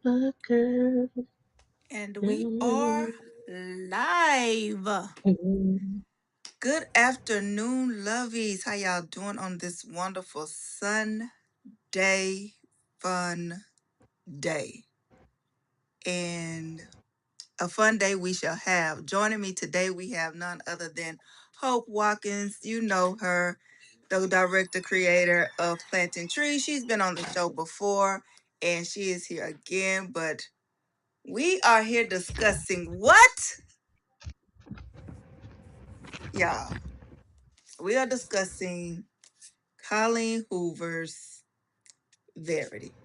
a girl. And we are live. Good afternoon, lovies. How y'all doing on this wonderful Sunday fun day? And a fun day we shall have. Joining me today, we have none other than Hope Watkins. You know her, the director, creator of Planting Trees. She's been on the show before, and she is here again. But we are here discussing what? Y'all, we are discussing Colleen Hoover's Verity.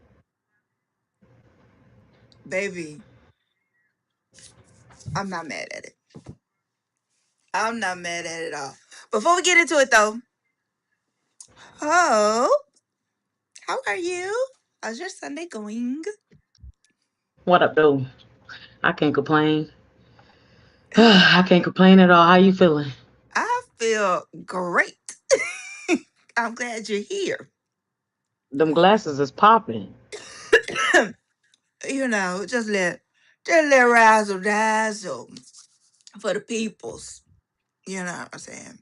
Baby, I'm not mad at it. I'm not mad at it at all. Before we get into it though, Hope, how are you? How's your Sunday going? What up, though? I can't complain. I can't complain at all. How you feeling? I feel great. I'm glad you're here. Them glasses is popping. Just let razzle dazzle for the peoples. You know what I'm saying?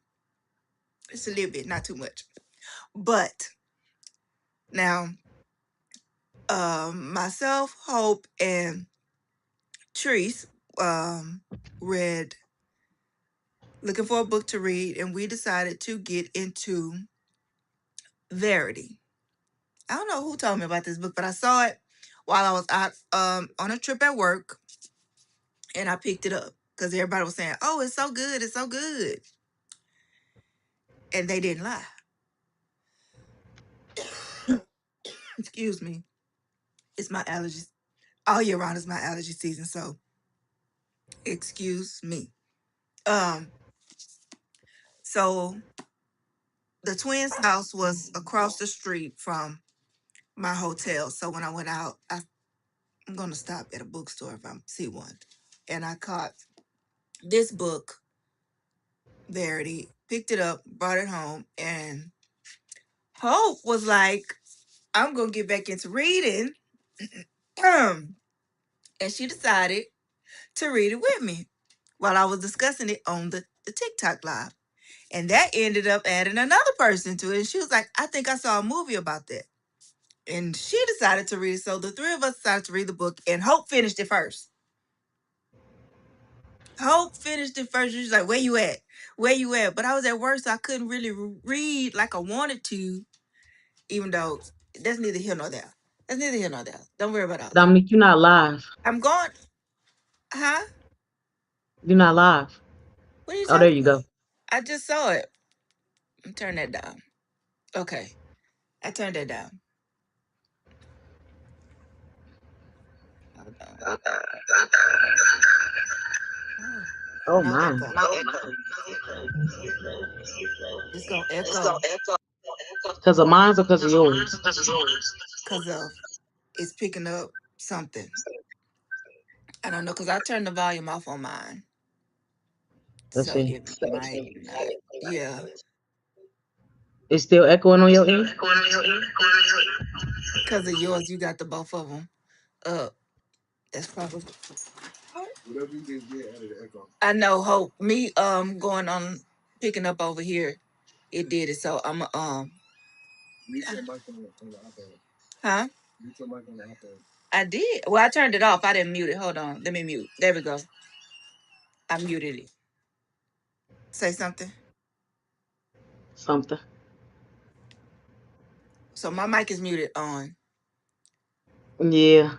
It's a little bit, not too much. But now, myself, Hope, and Treese read looking for a book to read, and we decided to get into Verity. I don't know who told me about this book, but I saw it while I was out on a trip at work, and I picked it up because everybody was saying, "Oh, it's so good, it's so good," and they didn't lie. Excuse me, it's my allergies. All year round is my allergy season, so excuse me. Um, so the twins' house was across the street from my hotel. So when I went out, I'm gonna stop at a bookstore if I see one. And I caught this book, Verity, picked it up, brought it home, and Hope was like, I'm gonna get back into reading. and she decided to read it with me while I was discussing it on the TikTok live. And that ended up adding another person to it. And she was like, I think I saw a movie about that. And she decided to read it. So the three of us decided to read the book, and Hope finished it first. Hope finished it first. She was like, "Where you at? Where you at?" But I was at work, so I couldn't really read like I wanted to. Even though that's neither here nor there. That's neither here nor there. Don't worry about all that. Dominique, you're not live. I'm going. Huh? You're not live. What are you Oh, there talking you about? go. I just saw it. Turn that down. Okay, I turned that down. Hold on. Oh, Oh no my. echo. It's gonna echo Because of mine or because of yours? because of it's picking up something. I don't know because I turned the volume off on mine, Let's so see. it might not. Yeah. It's still echoing on your end? Because of yours, you got the both of them up. That's probably. I know. Hope me going on picking up over here. It did it. So I'm huh? I did. Well, I turned it off. I didn't mute it. Hold on. Let me mute. There we go. I muted it. Say something. Something. So my mic is muted on. Yeah.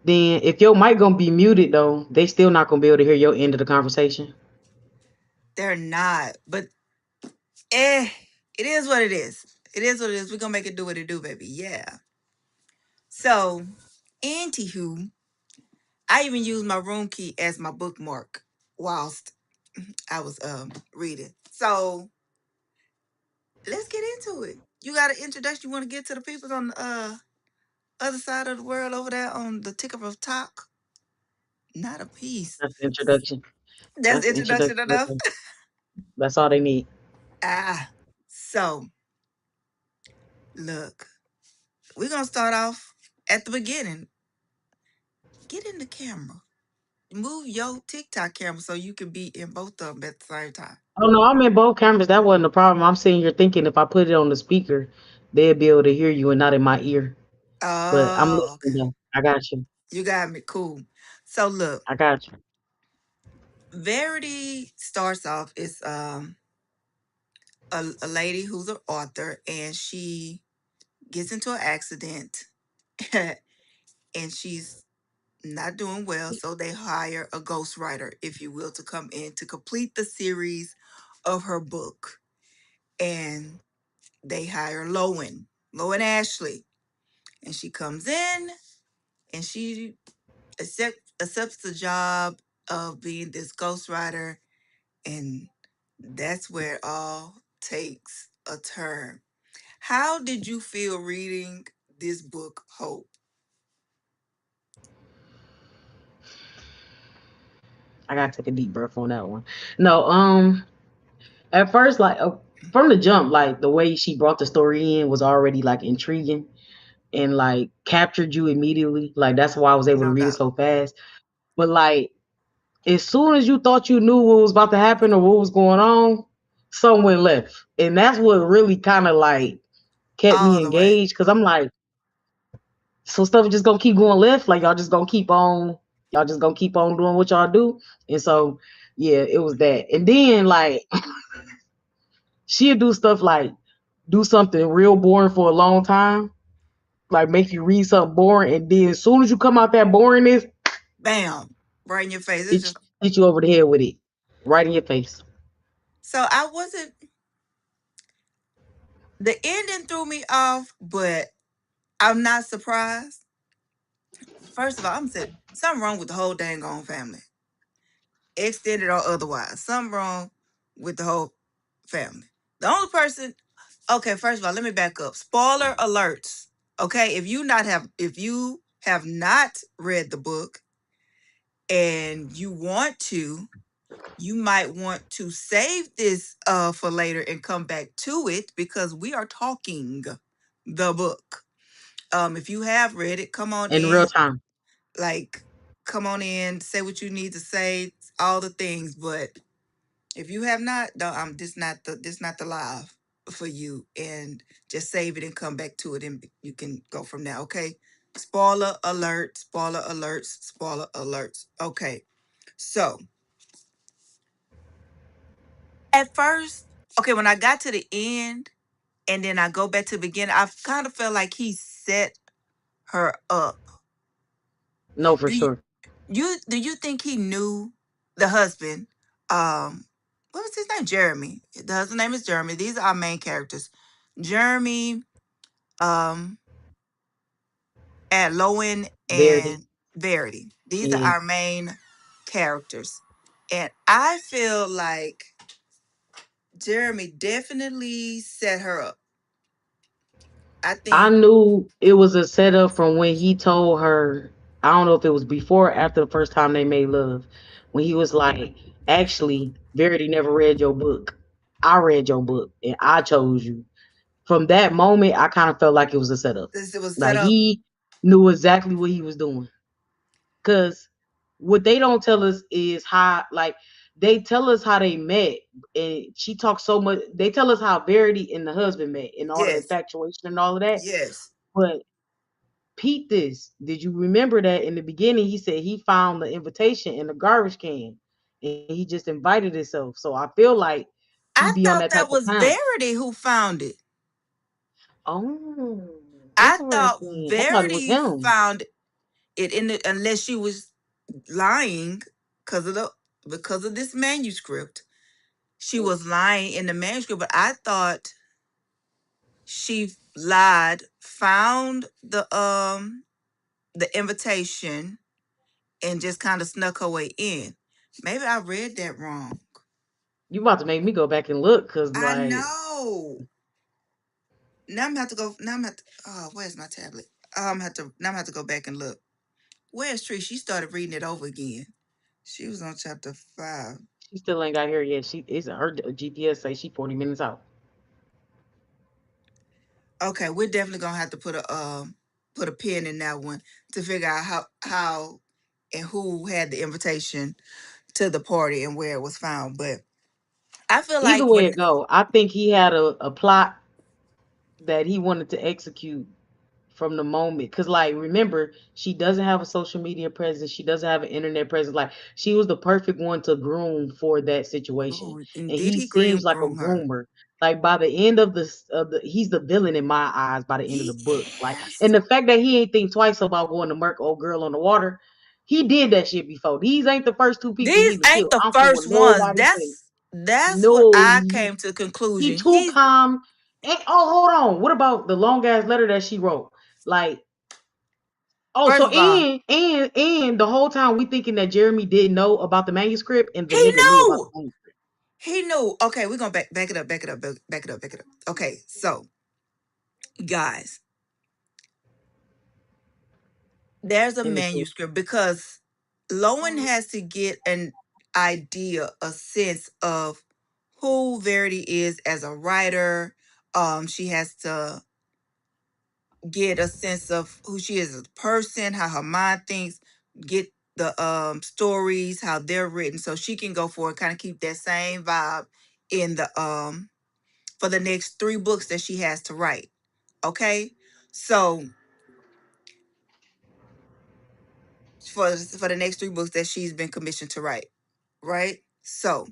Then if your mic gonna be muted though, they still not gonna be able to hear your end of the conversation. They're not, but eh, it is what it is. It is what it is. We're gonna make it do what it do, baby. Yeah. So, anywho, I even used my room key as my bookmark whilst I was reading. So let's get into it. You got an introduction you want to get to the people on the other side of the world over there on the ticker of talk? Not a piece. That's the introduction. That's That's the introduction introduction right enough. there. That's all they need. So look, we're gonna start off at the beginning. get in the camera. Move your TikTok camera so you can be in both of them at the same time. Oh no, I'm in both cameras. That wasn't the problem. I'm sitting here thinking if I put it on the speaker, they'd be able to hear you and not in my ear. But I'm Oh, listening okay. though. I got you. You got me. Cool. So look, I got you. Verity starts off is a lady who's an author, and she gets into an accident and she's not doing well, so they hire a ghostwriter, if you will, to come in to complete the series of her book. And they hire Lowen Ashley, and she comes in and she accepts the job of being this ghostwriter, and that's where it all takes a turn. How did you feel reading this book, Hope? I gotta take a deep breath on that one. No, at first, like from the jump, like the way she brought the story in was already like intriguing and like captured you immediately. Like that's why I was able to No read it doubt. so fast. But like as soon as you thought you knew what was about to happen or what was going on, something went left. And that's what really kind of like kept me All the way. engaged because I'm like, so stuff is just gonna keep going left. Like y'all just gonna keep on doing what y'all do. And so yeah, it was that. And then like she'd do stuff like do something real boring for a long time, like make you read something boring, and then as soon as you come out that boringness, Bam. Right in your face. It's it just hit you over the head with it, right in your face. so I wasn't the ending threw me off, but I'm not surprised. First of all, I'm saying something wrong with the whole dang on family. Extended or otherwise. Something wrong with the whole family. The only person okay, first of all, let me back up. Spoiler alerts. Okay, if you have not read the book and you want to, you might want to save this for later and come back to it because we are talking the book. If you have read it, come on In real in, time. like come on in, say what you need to say, all the things. But if you have not, no, this not the live for you, and just save it and come back to it, and you can go from there. Okay. Spoiler alert! Spoiler alerts! Spoiler alerts! Okay. So at first, okay, when I got to the end and then I go back to the beginning, I kind of felt like he set her up. No, for Do you, sure. do you think he knew the husband? Um, what was his name? Jeremy. The husband's name is Jeremy. These are our main characters. Jeremy, um, and Lowen Verity. and Verity. These are Yeah. our main characters. And I feel like Jeremy definitely set her up. I I think knew it was a setup from when he told her, I don't know if it was before or after the first time they made love, when he was like, actually, Verity never read your book. I read your book and I chose you. From that moment, I kind of felt like it was a setup. this it was set Like up. he knew exactly what he was doing. Cause what they don't tell us is how, like, they tell us how they met, and she talks so much. They tell us how Verity and the husband met, and all the Yes. infatuation and all of that. Yes. But Pete, this did you remember that in the beginning he said he found the invitation in the garbage can, and he just invited himself. So I feel like he I be on thought that type that of was time. Verity who found it. Oh, I thought interesting. I thought it was Verity him. found it in the unless she was lying because of the because of this manuscript. She was lying in the manuscript, but I thought she lied, found the invitation and just kind of snuck her way in. Maybe I read that wrong. You about to make me go back and look, cause I like know. Now I'm gonna have to go. Now I'm gonna have to, oh, where's my tablet? Now I'm gonna have to go back and look. Where's Tree? She started reading it over again. She was on chapter 5. she still ain't got here yet. She is her GPS say she 40 minutes out. Okay, we're definitely gonna have to put a pin in that one to figure out how and who had the invitation to the party and where it was found. But I feel Either like way when it go, I think he had a plot that he wanted to execute from the moment. Cause like remember, she doesn't have a social media presence, she doesn't have an internet presence. Like she was the perfect one to groom for that situation. oh, and And did he he seems like a groom her? groomer. Like by the end of the he's the villain in my eyes by the end of the He book. Like and has. the fact that he ain't think twice about going to murk old girl on the water, he did that shit before. These ain't the first two people he These even ain't killed. the I don't care first what ones. nobody say. That's what No, I came to the he conclusion. too He's calm. And oh, hold on. What about the long ass letter that she wrote? Like, oh, first so of all, and the whole time we thinking that Jeremy didn't know about the manuscript, and the he nigga knew about the knew. manuscript. He knew. Okay, we're gonna back it up, back it up, back it up. Okay, so guys, there's a In the truth. manuscript because Lowen has to get an idea, a sense of who Verity is as a writer. She has to get a sense of who she is as a person, how her mind thinks, get the stories, how they're written, so she can go for and kind of keep that same vibe in the for the next 3 books that she has to write. Okay, so for the next 3 books that she's been commissioned to write, right? So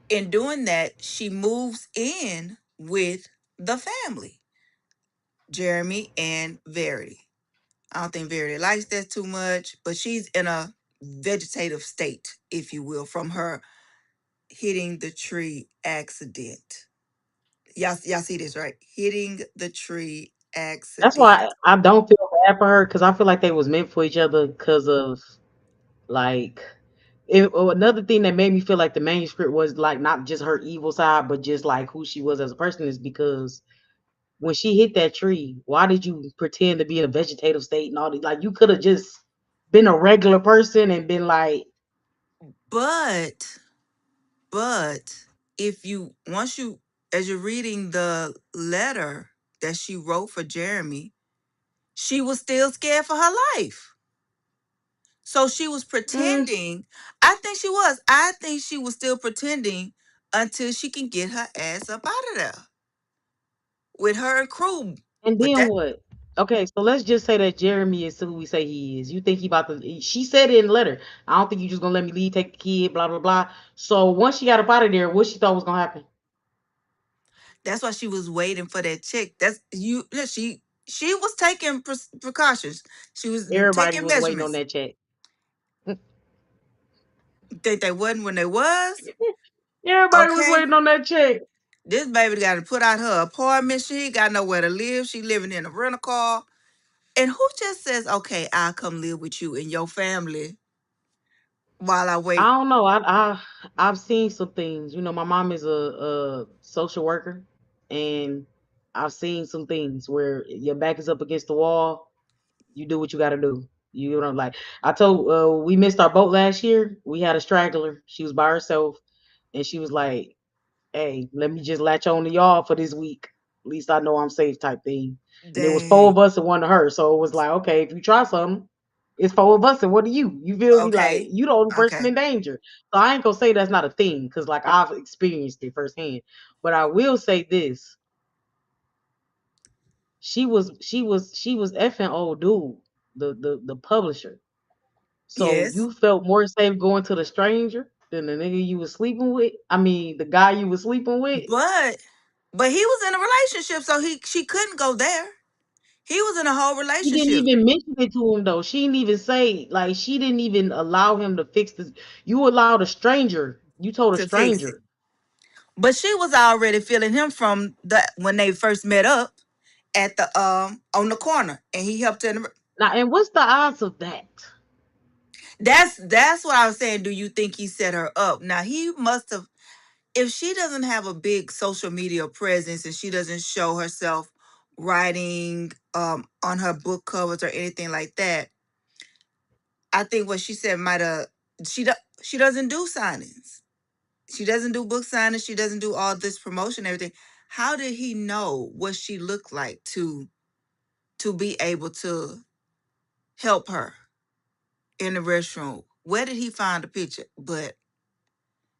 in doing that, she moves in with the family, Jeremy and Verity. I don't think Verity likes that too much, but she's in a vegetative state, if you will, from her hitting the tree accident. Y'all see this, right? Hitting the tree That's accident. why I don't feel bad for her because I feel like they was meant for each other because of like another thing that made me feel like the manuscript was like not just her evil side, but just like who she was as a person is because when she hit that tree, why did you pretend to be in a vegetative state and all that? Like you could have just been a regular person and been like, But but if you once you as you're reading the letter that she wrote for Jeremy, she was still scared for her life. So she was mm, pretending. I think she was. I think she was still pretending until she can get her ass up out of there with her and crew. and But then that what? Okay, so let's just say that Jeremy is who we say he is. You think he about to? She said it in the letter. I don't think you just gonna let me leave, take the kid, blah blah blah. So once she got up out of there, what she thought was gonna happen? that's why she was waiting for that check. That's you. Yeah, she was taking precautions. She was Everybody taking was waiting on measurements. that check. Think they wasn't when they was. Everybody was Okay. waiting on that check. This baby got to put out her apartment. She ain't got nowhere to live. She living in a rental car. And who just says, okay, I'll come live with you and your family while I I wait? don't know. I've seen some things. You know, my mom is a social worker, and I've seen some things where your back is up against the wall. You do what you got to do. You know, like I told, we missed our boat last year. We had a straggler. She was by herself, and she was like, "Hey, let me just latch on to y'all for this week. At least I know I'm safe," type thing. And there was four of Dang. us and one of her, so it was like, okay, if you try something, it's four of us and what are you? You feel me? Like Okay. you the only person Okay. in danger. So I ain't gonna say that's not a thing because like I've experienced it firsthand. But I will say this: she was effing old dude, the publisher. So Yes. you felt more safe going to the stranger than the nigga you was sleeping with. I mean, the guy you was sleeping with. But but he was in a relationship, so she couldn't go there. He was in a whole She didn't relationship even mention it to him though. She didn't even say like she didn't even allow him to fix this. You allowed a stranger. You told a to fix it. stranger. But she was already feeling him from the when they first met up at the on the corner and he helped her. Now, and what's the odds of that? That's what I was saying. Do you think he set her up? Now he must have. If she doesn't have a big social media presence and she doesn't show herself writing on her book covers or anything like that, I think what she said might have she doesn't do signings. She doesn't do book signings. She doesn't do all this promotion, everything. How did he know what she looked like to be able to help her? in the restroom. Where did he find the picture? But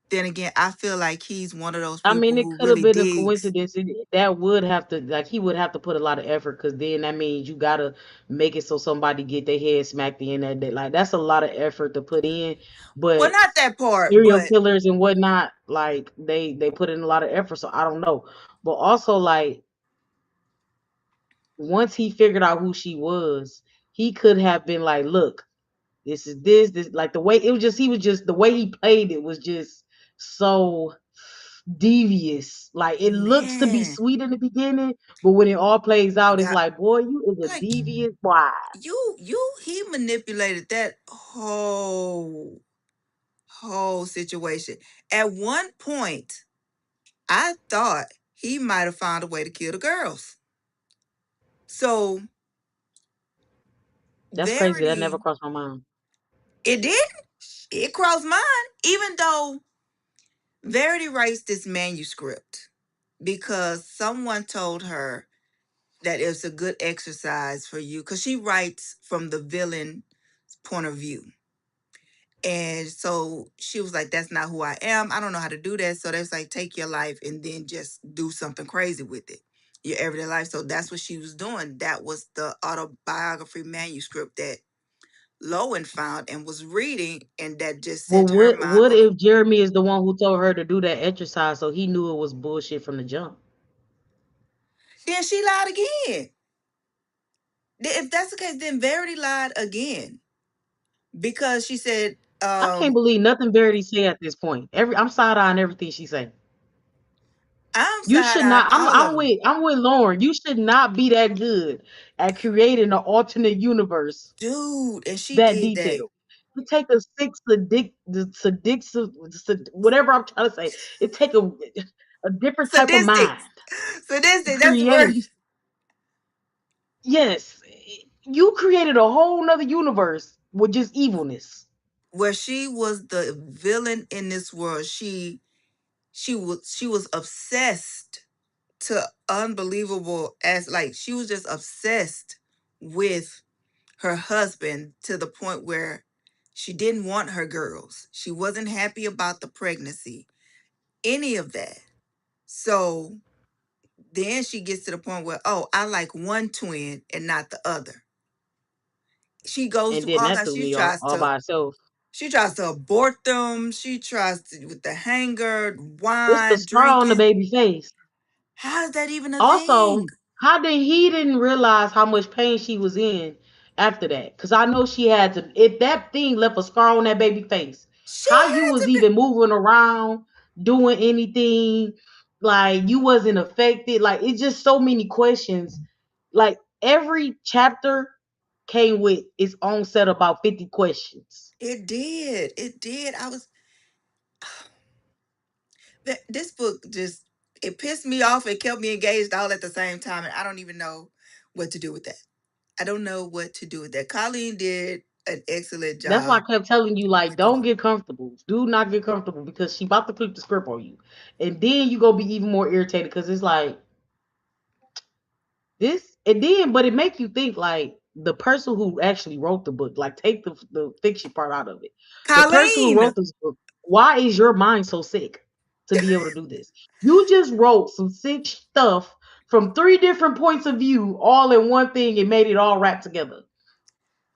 then again, I feel like he's one of those I people mean, it who could have really been a digs. coincidence. That would have to, like, he would have to put a lot of effort, because then that means you gotta make it so somebody get their head smacked in that day. Like, that's a lot of effort to put in. Well, But not that part, serial but killers and whatnot, like, they put in a lot of effort. So I don't know. But also, like, once he figured out who she was, he could have been like, look, this, like, the way it was just, he was just, the way he played it was just so devious. Like, it looks to be man, sweet in the beginning, but when it all plays out, it's got like, boy, you is a like devious boy. he manipulated that whole situation. At one point, I thought he might have found a way to kill the girls. So That's crazy. That never Verity, crossed my mind. it did. It crossed mine, even though Verity writes this manuscript because someone told her that it's a good exercise for you because she writes from the villain's point of view. And so she was like, that's not who I am. I don't know how to do that. So that's like, take your life and then just do something crazy with it, your everyday life. So that's what she was doing. That was the autobiography manuscript that Lowen found and was reading, and that just Well, sent her mind what on a. if Jeremy is the one who told her to do that exercise, so he knew it was bullshit from the jump? Then she lied again. If that's the case, then Verity lied again because she said, I can't believe nothing Verity say at this point. I'm side eyeing everything she say. I'm You side should eyeing not. all of them. I'm with Lauren. You should not be that good at creating an alternate universe Dude, and she that did that. detailed. You take a whatever I'm trying to say. It take a different type of mind Sadistic. to Sadistic, that's the word. create. Yes, you created a whole nother universe with just evilness. Where she was the villain in this world. She was obsessed to unbelievable as like she was just obsessed with her husband to the point where she didn't want her girls. She wasn't happy about the pregnancy, any of that. So then she gets to the point where, oh, I like one twin and not the other. She goes And through then all that that. threw me off all by itself. She tries to abort them. She tries to with the hanger, It's the wine, scar on the drinking. baby face. How is that even a thing? Also, how did he didn't realize how much pain she was in after that? Because I know she had to. If that thing left a scar on that baby face, She how you had was to be. even moving around, doing anything, like you wasn't affected. Like, it's just so many questions. Like, every chapter came with its own set of about 50 questions. It did. It did. I was this book just it pissed me off. It kept me engaged all at the same time, and I don't even know what to do with that. I don't know what to do with that. Colleen did an excellent That's why I job kept telling you, like, with the don't book. get comfortable. Do not get comfortable, because she about to flip the script on you. And then you gonna be even more irritated, because it's like this, and then, but it make you think, like, the person who actually wrote the book, like, take the fiction part out of it. The person who Colleen, wrote this book, why is your mind so sick to be able to do this? You just wrote some sick stuff from three different points of view all in one thing and made it all wrapped together.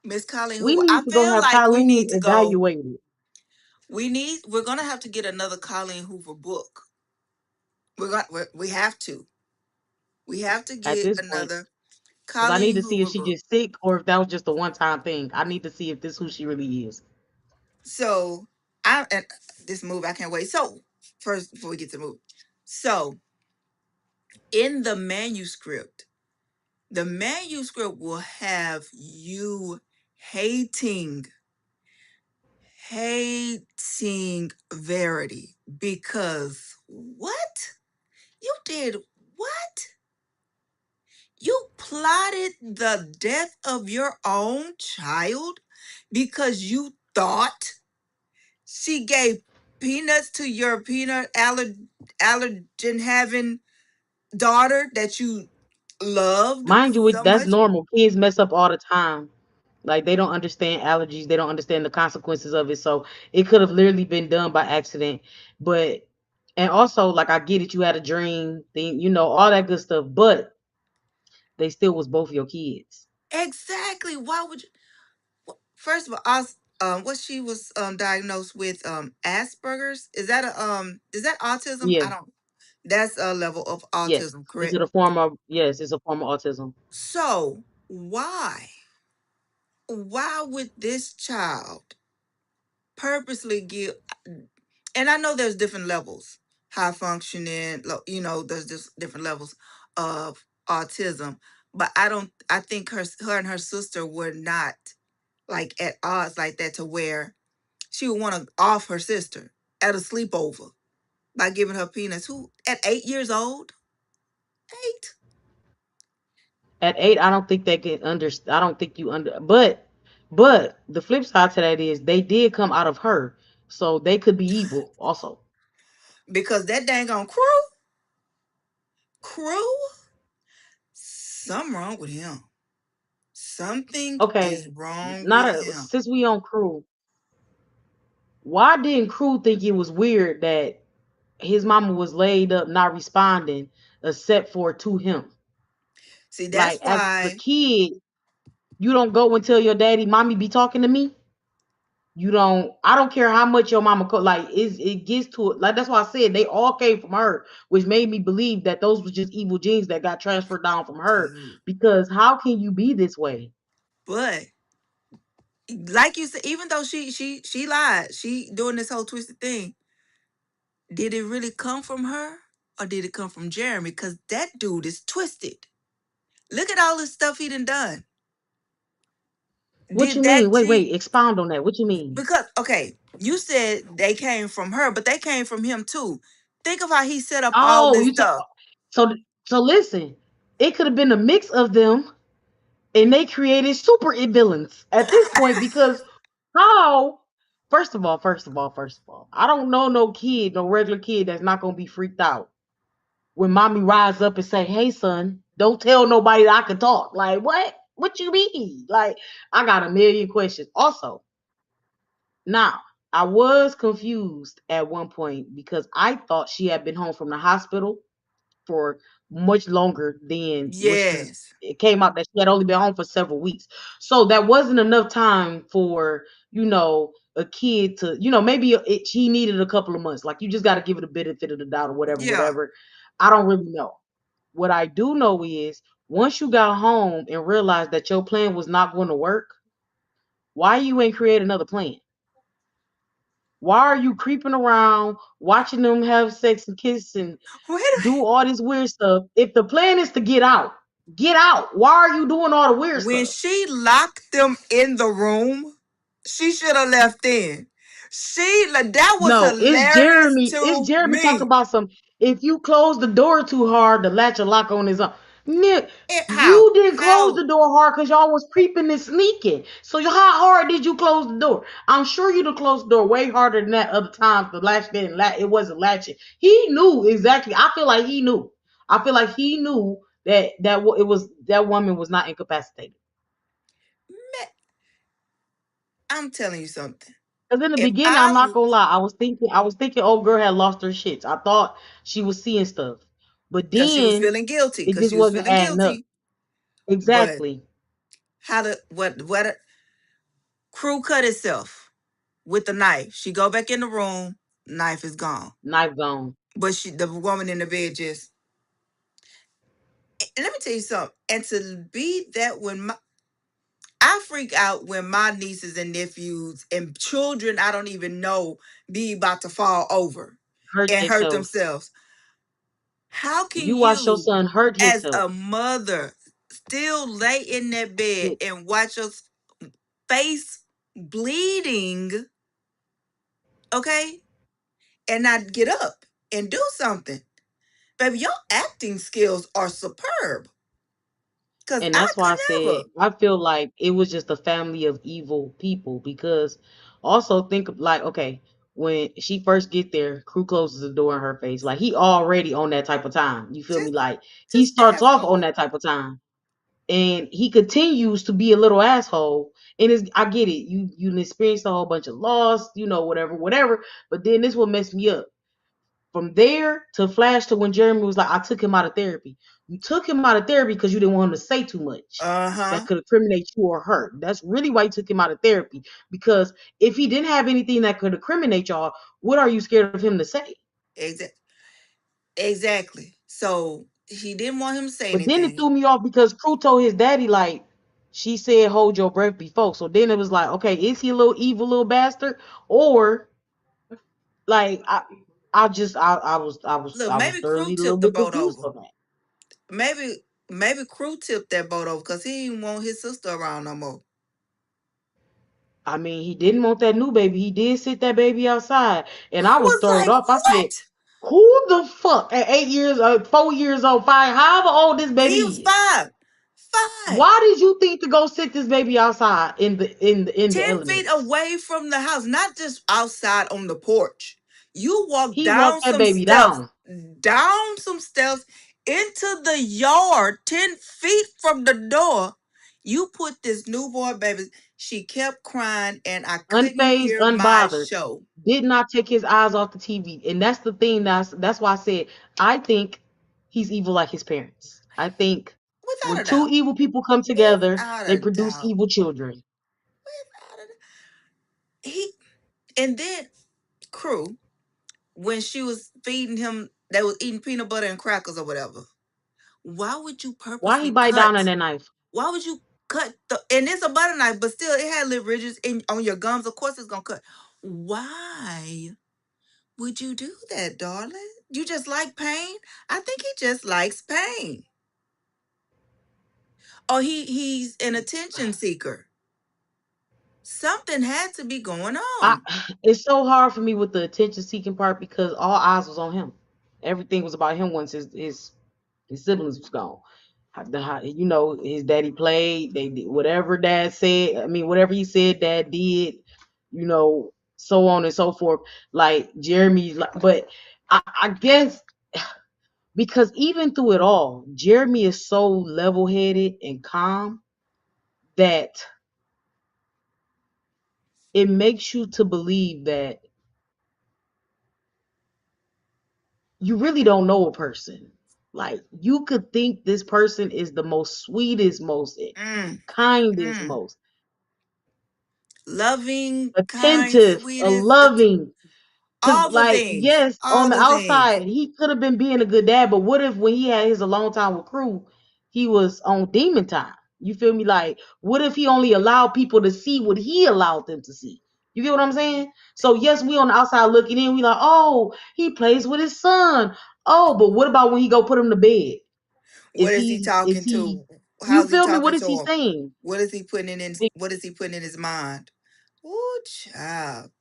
Miss Colleen We Hoover. I need to go feel have like we Colleen need to go. evaluated We're gonna have to get another Colleen Hoover book. We have to. We have to at get this point. another Because I need Colleen to see if Hoover she book. just sick or if that was just a one time thing. I need to see if this who she really is. So I and this movie I can't wait. So first before we get to the movie. So in the manuscript will have you hating hating Verity because what? You did what? You plotted the death of your own child because you thought she gave peanuts to your allergen having daughter that you loved Mind you, so that's much. normal. Kids mess up all the time. Like they don't understand allergies, they don't understand the consequences of it. So it could have literally been done by accident. But and also like I get it, you had a dream thing, all that good stuff, but they still was both your kids. Exactly. Why would you? First of all, what she was diagnosed with Asperger's. Is that autism? Yeah, I don't. That's a level of yes. autism, Is correct? it a form of yes, it's a form of autism. So why would this child purposely give? And I know there's different levels, high functioning, there's just different levels of autism. But I don't. I think her and her sister were not like at odds like that to where she would want to off her sister at a sleepover by giving her peanuts. Who at 8 years old? 8. At 8, I don't think they can I don't think you but the flip side to that is they did come out of her. So they could be evil also. Because that dang on crew, something wrong with him. Something is Okay, wrong not with a, him. since we on crew, why didn't crew think it was weird that his mama was laid up not responding except for to him? See, that's Like as a why. kid, you don't go and tell your daddy, mommy be talking to me. You don't. I don't care how much your mama like. It gets to it. Like that's why I said they all came from her, which made me believe that those was just evil genes that got transferred down from her. Dude. Because how can you be this way? But like you said, even though she lied, she doing this whole twisted thing. Did it really come from her, or did it come from Jeremy? Because that dude is twisted. Look at all the stuff he done. What Did you mean? that Wait, gene? wait. Expound on that. What you mean? Because okay, you said they came from her, but they came from him too. Think of how he set up all Oh, this you talk. stuff. So, so listen. It could have been a mix of them, and they created super villains at this point. Because how? First of all, I don't know no kid, no regular kid that's not gonna be freaked out when mommy rise up and say, "Hey, son, don't tell nobody that I can talk." Like, what? What you mean? Like, I got a million questions. Also, now I was confused at one point because I thought she had been home from the hospital for much longer than what she's. Yes. It came out that she had only been home for several weeks, so that wasn't enough time for a kid to maybe she needed a couple of months. Like you just got to give it a benefit of the doubt or whatever, Yeah. whatever. I don't really know. What I do know is once you got home and realized that your plan was not going to work, why you ain't create another plan? Why are you creeping around, watching them have sex and kiss and Wait do all this weird stuff? If the plan is to get out, get out. Why are you doing all the weird when stuff? she locked them in the room, she should have left in. That was No, it's hilarious Jeremy. It's to Jeremy talking me. about some. If you close the door too hard, the latch will lock on his own. Nick, How? you didn't close How? the door hard because y'all was creeping and sneaking. So how hard did you close the door? I'm sure you'd have closed the door way harder than that other times. The latch didn't latch. It wasn't latching. He knew exactly. I feel like he knew. I feel like he knew it was that woman was not incapacitated. I'm telling you something. Because in the If beginning, I I'm not gonna lie, I was thinking old girl had lost her shits. I thought she was seeing stuff, but because she was then feeling guilty, it because just she was wasn't feeling adding up. guilty. But Exactly, how to what crew cut itself with the knife. She go back in the room, knife is gone. knife gone. But the woman in the bed just. And let me tell you something. And to be that when I freak out when my nieces and nephews and children I don't even know be about to fall over Hurt and hurt themselves. themselves. How can You watched your you, son hurt as himself. a mother, still lay in that bed It, and watch your face bleeding, okay, and not get up and do something? Baby, your acting skills are superb. Because and I that's why I could said never. I feel like it was just a family of evil people. Because also think of like, okay, when she first get there, crew closes the door in her face. Like he already on that type of time. You feel me? Just Like he just starts off on asshole. that type of time. And he continues to be a little asshole. And it's, I get it. You experienced a whole bunch of loss, whatever, whatever. But then this what messed me up. From there to flash to when Jeremy was like, I took him out of therapy. You took him out of therapy because you didn't want him to say too much that Uh-huh. could incriminate you or her. That's really why you took him out of therapy. Because if he didn't have anything that could incriminate y'all, what are you scared of him to say? Exactly. Exactly. So he didn't want him to say But then it anything. threw me off because Crew told his daddy, like, she said, hold your breath before. So then it was like, okay, is he a little evil little bastard? Or like Look, I was maybe Crew thoroughly a little tipped the bit boat confused over. on that. Maybe Crew tipped that boat over because he didn't want his sister around no more. I mean, he didn't want that new baby. He did sit that baby outside, and I I was was thrown like, off. I said, what? "Who the fuck at 8 years, 4 years old, five, however old this He was baby is? five. Five. Why did you think to go sit this baby outside in the 10 feet elements? away from the house, not just outside on the porch. You walk He walked down that some baby steps, down. down some steps into the yard, 10 feet from the door. You put this newborn baby. She kept crying, and I couldn't Unfazed, hear my unbothered, show. did not take his eyes off the TV. And that's the thing. That's why I said I think he's evil like his parents. I think Without when a two doubt. evil people come together, Without they a produce doubt. evil children. Without a doubt. He and then Crew, when she was feeding him, they was eating peanut butter and crackers or whatever. Why would you Why he purposely bite down on cut? that knife? Why would you cut the? And it's a butter knife, but still, it had little ridges in on your gums. Of course, it's gonna cut. Why would you do that, darling? You just like pain? I think he just likes pain. Or he's an attention seeker. Something had to be going I on. it's so hard for me with the attention seeking part because all eyes was on him. Everything was about him once his siblings was gone. His daddy played. They did whatever dad said. I mean, whatever he said, dad did. So on and so forth. Like Jeremy, but I guess because even through it all, Jeremy is so level headed and calm that it makes you to believe that you really don't know a person. Like you could think this person is the most sweetest, most Mm, kindest, mm. most Loving, kind, attentive, a sweetest, loving. Cause all the like, things. yes, on All the the things. outside, he could have been being a good dad, but what if when he had his alone time with Crew, he was on demon time? You feel me? Like, what if he only allowed people to see what he allowed them to see? You get what I'm saying? So yes, we on the outside looking in, we like, oh, he plays with his son. Oh, but what about when he go put him to bed? What is he Is talking he to? you How's he feel me? What talking is to he him? saying? What is he putting in? What is he putting in his mind? Oh, child,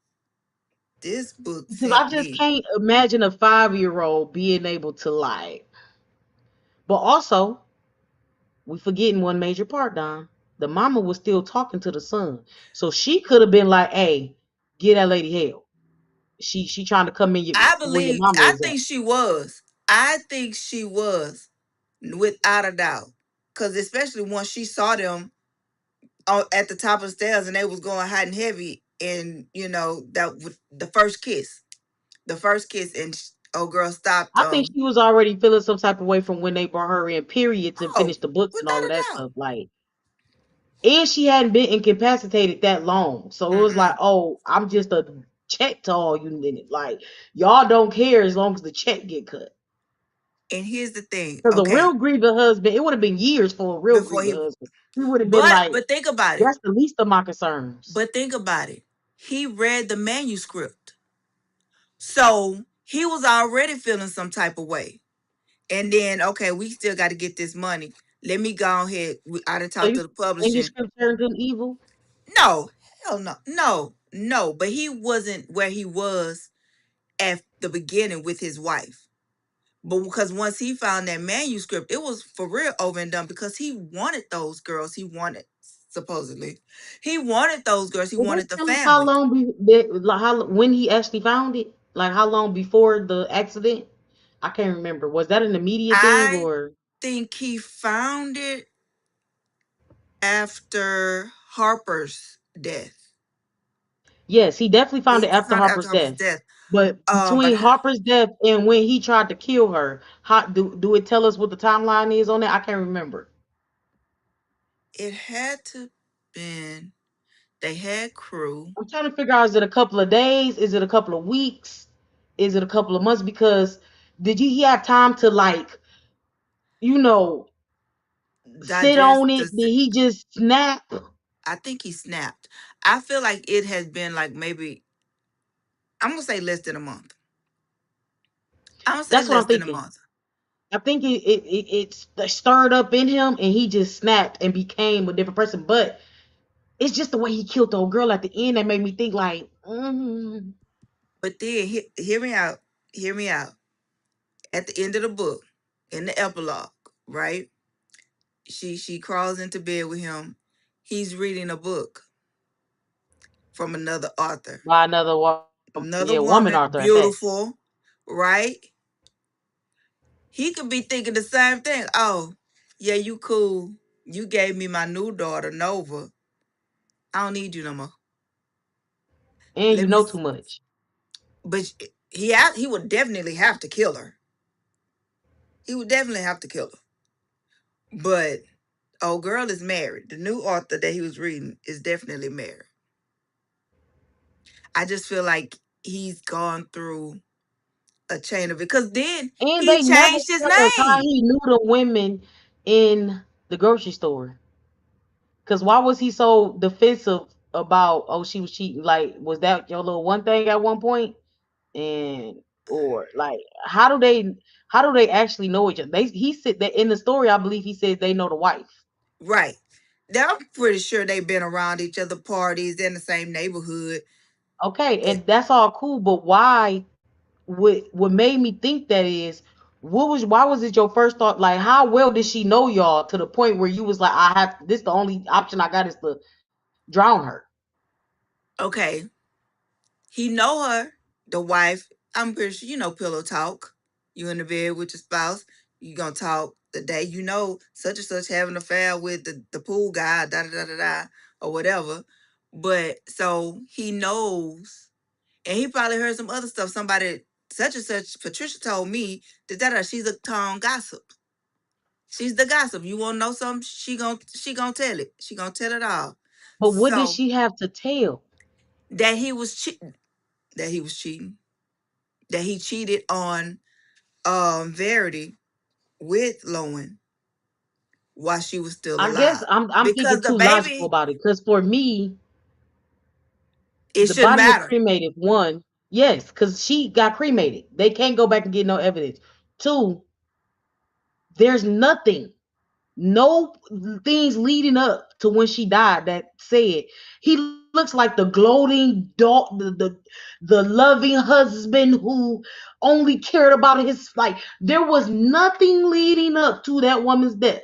this book Because I sent just me. can't imagine a 5-year-old being able to lie. But also, we forgetting one major part, Don. The mama was still talking to the son. So she could have been like, hey, get that lady help. She trying to come in I where your believe. mama I is at. think she was. I think she was, without a doubt. Cause especially once she saw them at the top of the stairs and they was going hot and heavy, and that the first kiss, and old girl stopped. I think she was already feeling some type of way from when they brought her in, period, to Oh, finish the books and without all of a that doubt. stuff. Like, and she hadn't been incapacitated that long. So it was like, Mm-mm. oh, I'm just a check to all you niggas. Like, y'all don't care as long as the check get cut. And here's the thing, Because a okay? real grieving husband, it would have been years for a real Before grieving he, husband. He would have been but like, but think about it. that's the least of my concerns. But think about it. He read the manuscript, so he was already feeling some type of way. And then, okay, we still got to get this money. Let me go ahead. I done So talked you to the think your publishing. script turned him evil? No, hell no, no, no. But he wasn't where he was at the beginning with his wife. But because once he found that manuscript, it was for real over and done because he wanted those girls. He wanted, supposedly, he wanted those girls. He Did they wanted the tell us how family. long like how when he actually found it? Like how long before the accident? I can't remember. Was that an immediate thing I or think he found it after Harper's death. Yes, he definitely found it He after found it after Harper's Harper's death. death. But But between Harper's death and when he tried to kill her, how do it tell us what the timeline is on that? I can't remember. it had to been they had crew. I'm trying to figure out, is it a couple of days? Is it a couple of weeks? Is it a couple of months? Because did he have time to like, you know, sit Digest on it? the. Did he just snap? I think he snapped. I feel like it has been like maybe I'm gonna say less than a month. I'm gonna say That's what less I'm than a thinking. month. I think it stirred up in him and he just snapped and became a different person. But it's just the way he killed the old girl at the end that made me think like, But then hear me out. Hear me out. At the end of the book, in the epilogue, right? She crawls into bed with him. He's reading a book from another author. by another Another yeah, woman woman, Arthur at that. beautiful, right? He could be thinking the same thing. Oh, yeah, you cool. You gave me my new daughter, Nova. I don't need you no more. And you Let me. know too much. But he would definitely have to kill her. He would definitely have to kill her. But old girl is married. The new author that he was reading is definitely married. I just feel like he's gone through a chain of it. Because then And he they never changed his tell us how name. he knew the women in the grocery store. Cause why was he so defensive about, oh, she was cheating? Like, was that your little one thing at one point? And or like how do they actually know each other? He said that in the story, I believe he said they know the wife. Right. Now, I'm pretty sure they've been around each other parties in the same neighborhood. Okay, Eh, and that's all cool, but why what made me think that is why was it your first thought? Like, how well did she know y'all to the point where you was like, I have this, the only option I got is to drown her? Okay. He know her, the wife. I'm pretty sure you know pillow talk. You in the bed with your spouse. You gonna talk the day you know such and such having an affair with the pool guy, da da da da da, or whatever. But so he knows, and he probably heard some other stuff. Somebody such and such, Patricia told me that she's a town gossip. She's the gossip. You want to know something? She gonna tell it. She gonna tell it all. But what did So she have to tell? that he was cheating. That he was cheating. That he cheated on Verity with Lowen while she was still I guess alive. I'm Because thinking the too logical baby, about it. Because for me, it the shouldn't body is matter. cremated. One, yes, because she got cremated. They can't go back and get no evidence. Two, there's nothing, no things leading up to when she died that said he looks like the gloating dog, the loving husband who only cared about his, like, there was nothing leading up to that woman's death.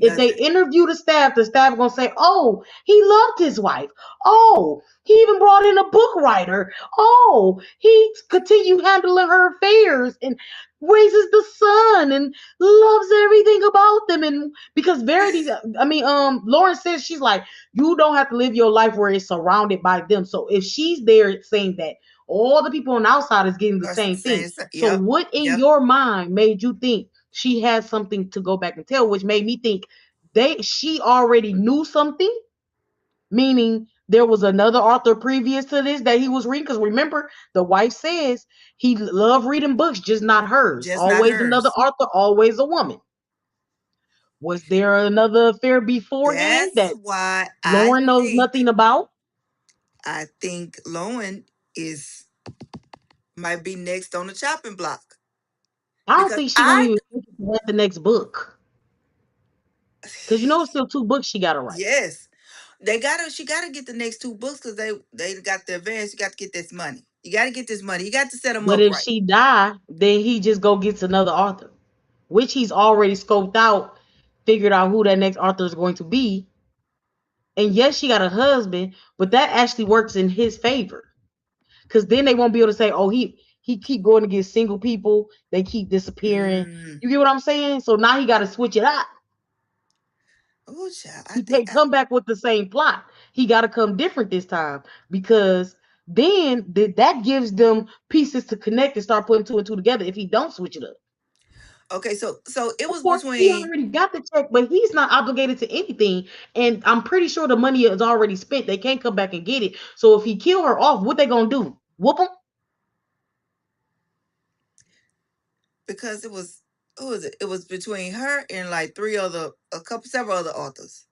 If they Nothing. interview the staff gonna say, oh, he loved his wife. Oh, he even brought in a book writer. Oh, he continued handling her affairs and raises the son and loves everything about them. And because Verity, I mean, Lauren says, she's like, you don't have to live your life where it's surrounded by them. So if she's there saying that, all the people on the outside is getting the same thing. So Yep. what in Yep. your mind made you think she had something to go back and tell? Which made me think she already knew something, meaning there was another author previous to this that he was reading. Because remember, the wife says he loved reading books, just not hers. Just not Always another hers. author, always a woman. Was there another affair beforehand That's that why Lauren knows nothing about? I think Lowen is might be next on the chopping block. I don't Because think she gonna even write the next book. Because you know it's still two books she gotta write. yes. She gotta get the next two books because they got the advance. You got to get this money. You gotta get this money. You got to set them But up if right. she die, then he just go gets another author, which he's already scoped out, figured out who that next author is going to be. And yes, she got a husband, but that actually works in his favor. Because then they won't be able to say, oh, he keep going to get single people, they keep disappearing. Mm. You get what I'm saying? So now he got to switch it up. Oh, child. I He think can't come back with the same plot. He got to come different this time because then that gives them pieces to connect and start putting two and two together. If he don't switch it up, okay. So it of was course he between. already got the check, but he's not obligated to anything. And I'm pretty sure the money is already spent. They can't come back and get it. So if he kill her off, what they gonna do? Whoop him? Because it was, who was it? It was between her and like several other authors.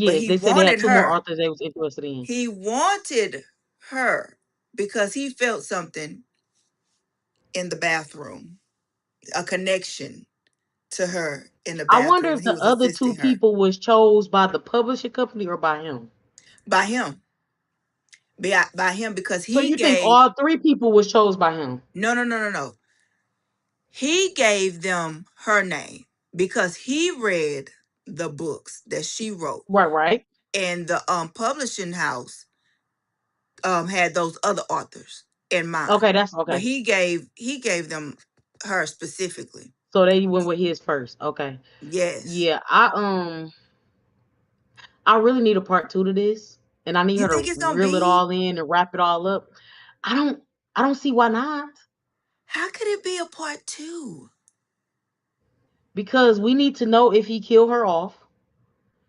But Yes, he they said they had wanted two more her. authors they was interested in. He wanted her because he felt something in the bathroom, a connection to her in the I wonder bathroom if when he the was other two assisting her. people was chose by the publishing company or by him. By him. By him because So he you think gave, all three people was chose by him? no, no, no, no, no. He gave them her name because he read the books that she wrote. Right, right. And the publishing house had those other authors in mind. Okay, that's But okay. he gave them her specifically. So they went with his first. Okay. Yes. Yeah, I really need a part two to this. And I need You her think to it's gonna reel it be? all in and wrap it all up. I don't I don't see why not. How could it be a part two? Because we need to know if he killed her off.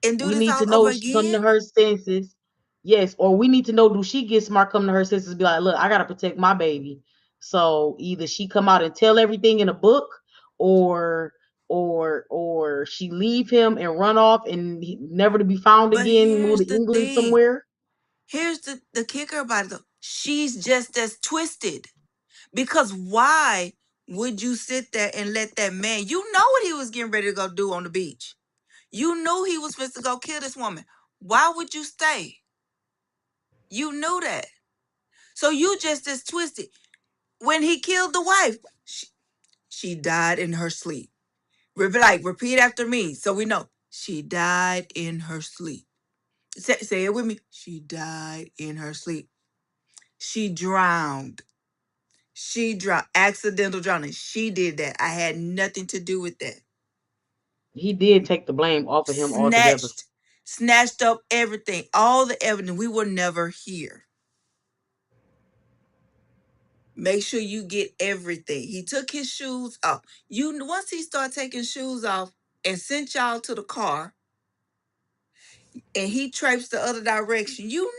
And do We this need to all know over if she come to again? her senses. Yes, or we need to know, do she get smart, come to her senses, be like, look, I gotta protect my baby. So either she come out and tell everything in a book, or or she leave him and run off and never to be found But again, move here's to the England thing. somewhere. Here's the kicker about it though. She's just as twisted. Because why would you sit there and let that man, you know what he was getting ready to go do on the beach? You knew he was supposed to go kill this woman. Why would you stay? You knew that. So you just as twisted. When he killed the wife, she died in her sleep. Repeat after me so we know. She died in her sleep. Say it with me. She died in her sleep. She drowned. She drowned. Accidental drowning. She did that. I had nothing to do with that. He did take the blame off of him altogether. Snatched, snatched up everything, all the evidence. We were never here. Make sure you get everything. He took his shoes off. Once he started taking shoes off and sent y'all to the car, and he traipsed the other direction, you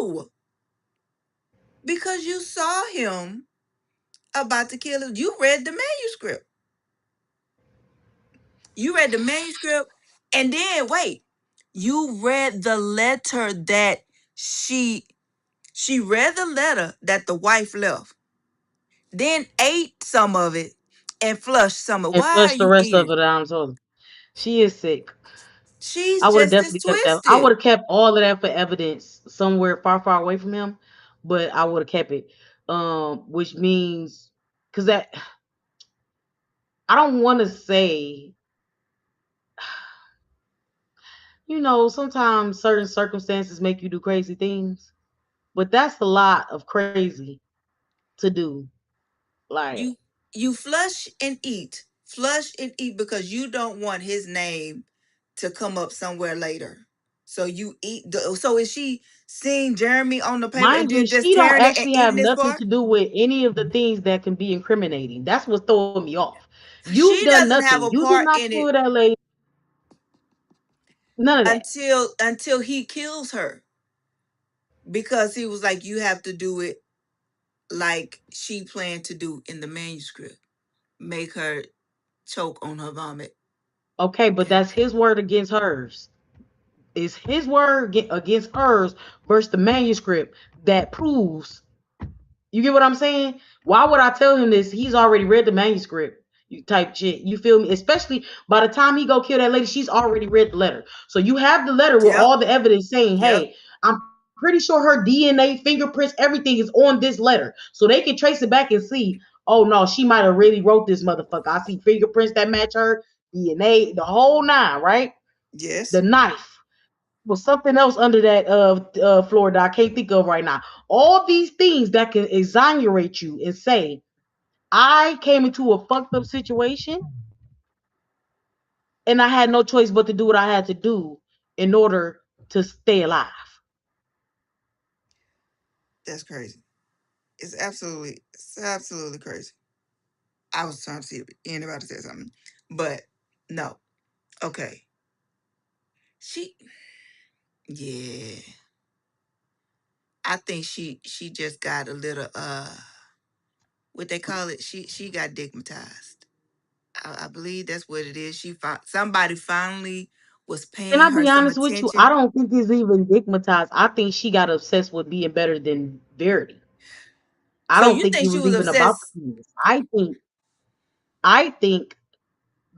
know, because you saw him about to kill him. You read the manuscript. You read the manuscript, and then wait, you read the letter that she she read the letter that the wife left, then ate some of it and flushed some of it. And Why are flush the you rest of eating? it down. So she is sick. She's I would have just as definitely kept that. I would twisted. have kept all of that for evidence somewhere far, far away from him, but I would have kept it. Which means because that I don't want to say, sometimes certain circumstances make you do crazy things, but that's a lot of crazy to do. Like, You flush and eat because you don't want his name to come up somewhere later. So you eat. So is she seeing Jeremy on the paper and mind you, then just she don't tearing it and actually have eating this nothing part? to do with any of the things that can be incriminating. That's what's throwing me off. You've She done doesn't nothing. have a You did part not in pull it that lady. None of that. until he kills her because he was like, you have to do it like she planned to do in the manuscript, make her choke on her vomit. Okay, but that's his word against hers. It's his word against hers versus the manuscript that proves. You get what I'm saying? Why would I tell him this? He's already read the manuscript. You type shit. You feel me? Especially by the time he go kill that lady, she's already read the letter. So you have the letter with Yep. all the evidence saying, Yep. "Hey, I'm pretty sure her DNA, fingerprints, everything is on this letter." So they can trace it back and see, oh no, she might have really wrote this motherfucker. I see fingerprints that match her, DNA, the whole nine, right? The Yes. knife was something else under that floor that I can't think of right now. All these things that can exonerate you and say, I came into a fucked up situation and I had no choice but to do what I had to do in order to stay alive. That's crazy. It's absolutely crazy. I was trying to see if anybody said something, but no. Okay. She, yeah. I think she just got a little what they call it. She got digmatized. I believe that's what it is. She found somebody finally was Can paying I her be some honest with you? I attention. don't think it's even stigmatized. I think she got obsessed with being better than Verity. I So don't you think it think she was was even about obsessed? the penis. I think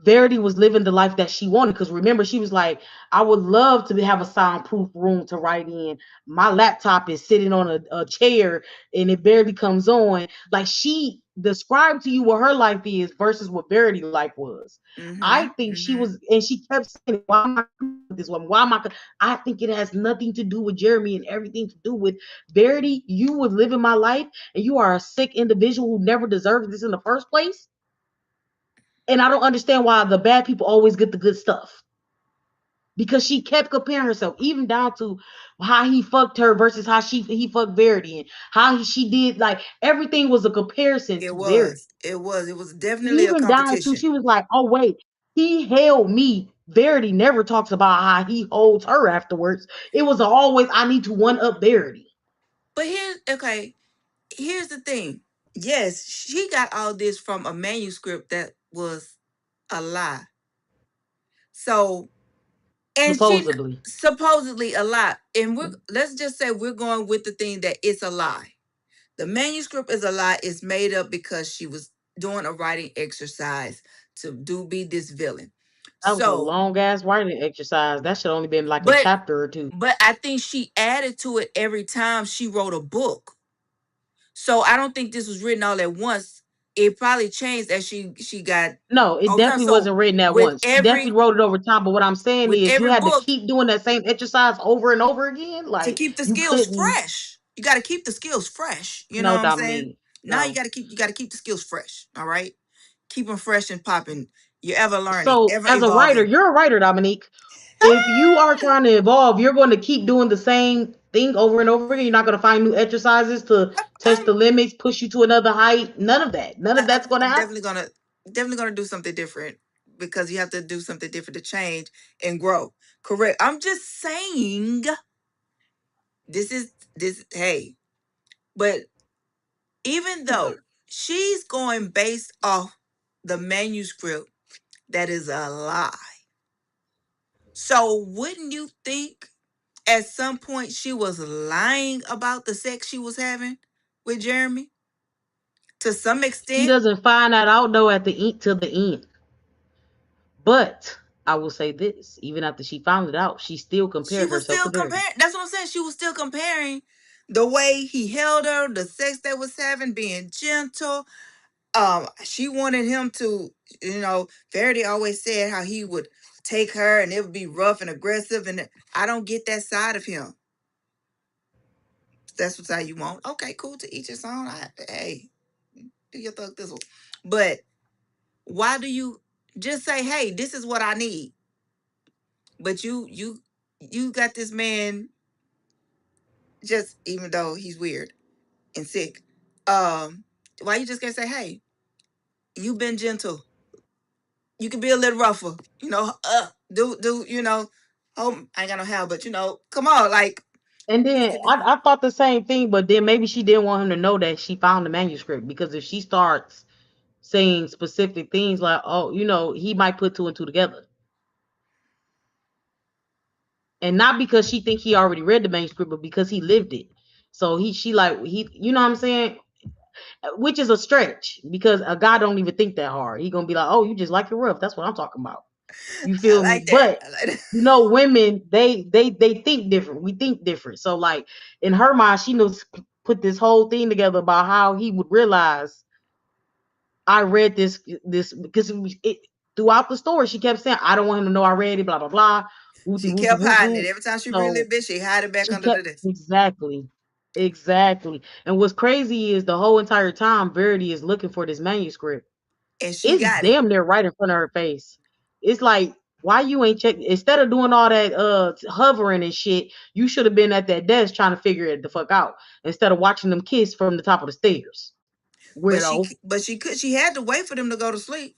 Verity was living the life that she wanted. Because remember, she was like, I would love to have a soundproof room to write in. My laptop is sitting on a chair and it barely comes on. Like she described to you what her life is versus what Verity life was. I Mm-hmm. think she Mm-hmm. was, and she kept saying, why am I with this woman? Why am I? I think it has nothing to do with Jeremy and everything to do with Verity. You was living my life and you are a sick individual who never deserved this in the first place. And I don't understand why the bad people always get the good stuff. Because she kept comparing herself, even down to how he fucked her versus how he fucked Verity, and how she did, like everything was a comparison It to Verity. was. It was. It was definitely a Even down to competition. she was like, oh wait, he held me. Verity never talks about how he holds her afterwards. It was always I need to one up Verity. But here's the thing. Yes, she got all this from a manuscript that was a lie. So, and she Supposedly. supposedly a lie. And let's just say we're going with the thing that it's a lie. The manuscript is a lie. It's made up because she was doing a writing exercise to be this villain. That was a So, long ass writing exercise. That should only been like a but chapter or two. I think she added to it every time she wrote a book. So I don't think this was written all at once. It probably changed as she got No, it over time. definitely So wasn't written at with once. She definitely every wrote it over time. But what I'm saying with is, you every had to book, keep doing that same exercise over and over again. to Like keep the you skills couldn't. fresh. You got to keep the skills fresh. You know No, what I'm saying? Dominique. Now No. you got to keep the skills fresh. All right, keep them fresh and popping. You're ever learning, So ever as a writer, evolving. you're a writer, Dominique. If you are trying to evolve, you're going to keep doing the same thing over and over again. You're not going to find new exercises to test the I'm limits, push you to another height. None of that. None of I- that's going to I'm happen. definitely gonna do something different because you have to do something different to change and grow. Correct. I'm just saying this is this. Hey, but even though she's going based off the manuscript that is a lie, so wouldn't you think at some point she was lying about the sex she was having with Jeremy to some She extent? doesn't find that out though at the end till the end. But I will say this: even after she found it out, she still She compared was herself to still Verity. comparing. That's what I'm saying. She was still comparing the way he held her, the sex they was having, being gentle. She wanted him to, Verity always said how he would take her and it would be rough and aggressive, and I don't get that side of him. That's what side you want. Okay, cool. To each his own. Hey, do your thug this one. But why do you just say, "Hey, this is what I need"? But you got this man, just even though he's weird and sick. Um, why you just can't say, "Hey, you've been gentle. You can be a little rougher. Do Oh, I ain't got no hair, but come on, like And you then could be. I thought the same thing, but then maybe she didn't want him to know that she found the manuscript, because if she starts saying specific things like, oh, he might put two and two together. And not because she think he already read the manuscript, but because he lived it. So you know what I'm saying? Which is a stretch, because a guy don't even think that hard. He gonna be like, oh, you just like your rough. That's what I'm talking about. You I feel me? like that. But I like that. women, they think different. We think different. So like in her mind, she knows put this whole thing together about how he would realize I read this because throughout the story she kept saying, I don't want him to know I read it, blah blah blah, wooty She wooty kept woo hiding it. woo. Every time she read a So little bit, she hide it back she under kept this, exactly. And what's crazy is the whole entire time Verity is looking for this manuscript. and she It's got it. damn near right in front of her face. It's like Why you ain't check instead of doing all that hovering and shit, you should have been at that desk trying to figure it the fuck out instead of watching them kiss from the top of the stairs. Weirdo. But she had to wait for them to go to sleep.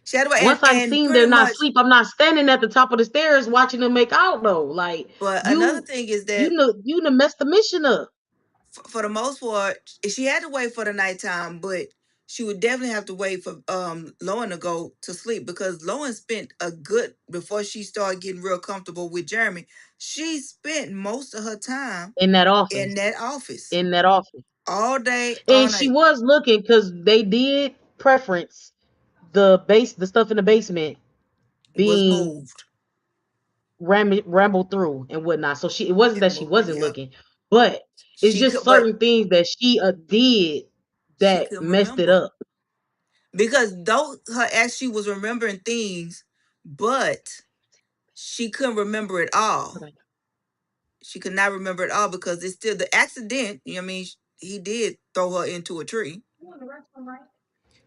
She had to wait, Once I've and seen pretty they're not much. asleep, I'm not standing at the top of the stairs watching them make out though. Like But another you thing is you that know you done messed the mission up. for the most part, she had to wait for the nighttime, but she would definitely have to wait for Lowen to go to sleep because Lowen spent a good before she started getting real comfortable with Jeremy. She spent most of her time In that in office. that office In that office. all day, all And she night. was looking because they did preference the stuff in the basement Was being moved rambled through and whatnot. So she it wasn't and that she moved. wasn't Yep, looking, but it's she just could, but certain things that she did she that couldn't messed it remember up. because though her as she was remembering things, but she couldn't remember it all. Okay. She could not remember it all because it's still the accident. You know what I mean? He did throw her into a tree,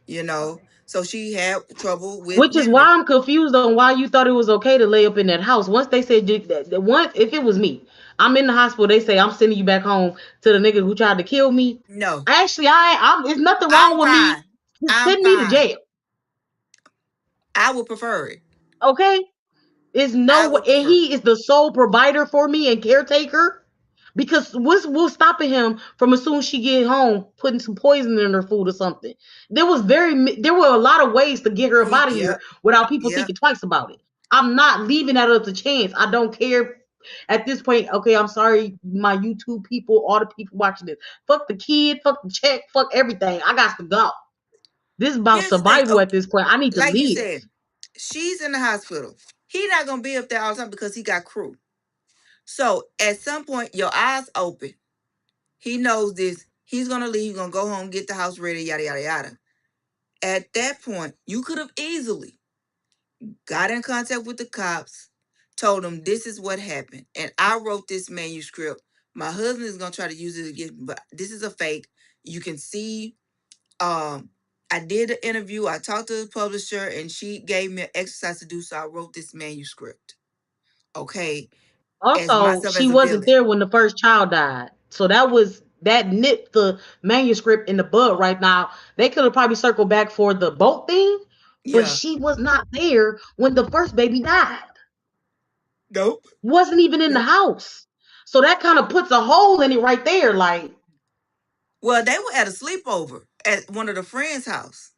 you know. So she had trouble with Which is why memory. I'm confused on why you thought it was okay to lay up in that house. Once they said once if it was me, I'm in the hospital. They say I'm sending you back home to the nigga who tried to kill me. No, Actually, I'm. It's nothing I'm wrong with me. fine. Just I'm send me to fine. jail, I would prefer it. okay? Is I no way, would and prefer it. he is the sole provider for me and caretaker. Because what's stopping him from as soon as she get home putting some poison in her food or something? There were a lot of ways to get her up out of here Yep, without people yep. thinking twice about it. I'm not leaving that up to chance. I don't care at this point. Okay, I'm sorry, my YouTube people, all the people watching this. Fuck the kid, fuck the check, fuck everything. I got to go. This is about Here's the thing. survival Okay, at this point. I need to like you live. said, she's in the hospital. He not gonna be up there all the time because he got crew. So at some point, your eyes open. He knows this. He's gonna leave. He's gonna go home, get the house ready, yada yada yada. At that point, you could have easily got in contact with the cops, told them this is what happened, and I wrote this manuscript. My husband is gonna try to use it again, but this is a fake. You can see. I did an interview. I talked to the publisher, and she gave me an exercise to do. So I wrote this manuscript. Okay, as Also, myself she as a wasn't villain. there when the first child died. So that nipped the manuscript in the bud right now. They could have probably circled back for the boat thing, but Yeah. she was not there when the first baby died. Nope. Wasn't even in the Nope. house. So that kind of puts a hole in it right there. Like, Well, they were at a sleepover at one of the friends' house.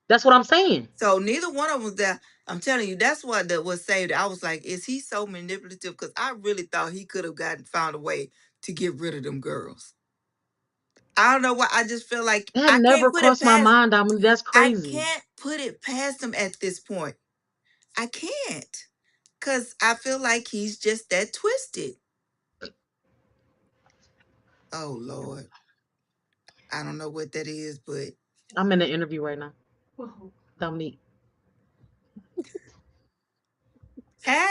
that's what I'm saying. So neither one of them was there. I'm telling you, that's what that was saved. I was like, is he so manipulative? Because I really thought he could have gotten found a way to get rid of them girls. I don't know why. I just feel like That I can't never put it crossed my past. mind, Dominique. That's I crazy. can't put it past him at this point. I can't. Cause I feel like he's just that twisted. Oh Lord. I don't know what that is, but I'm in an interview right now. Dominique.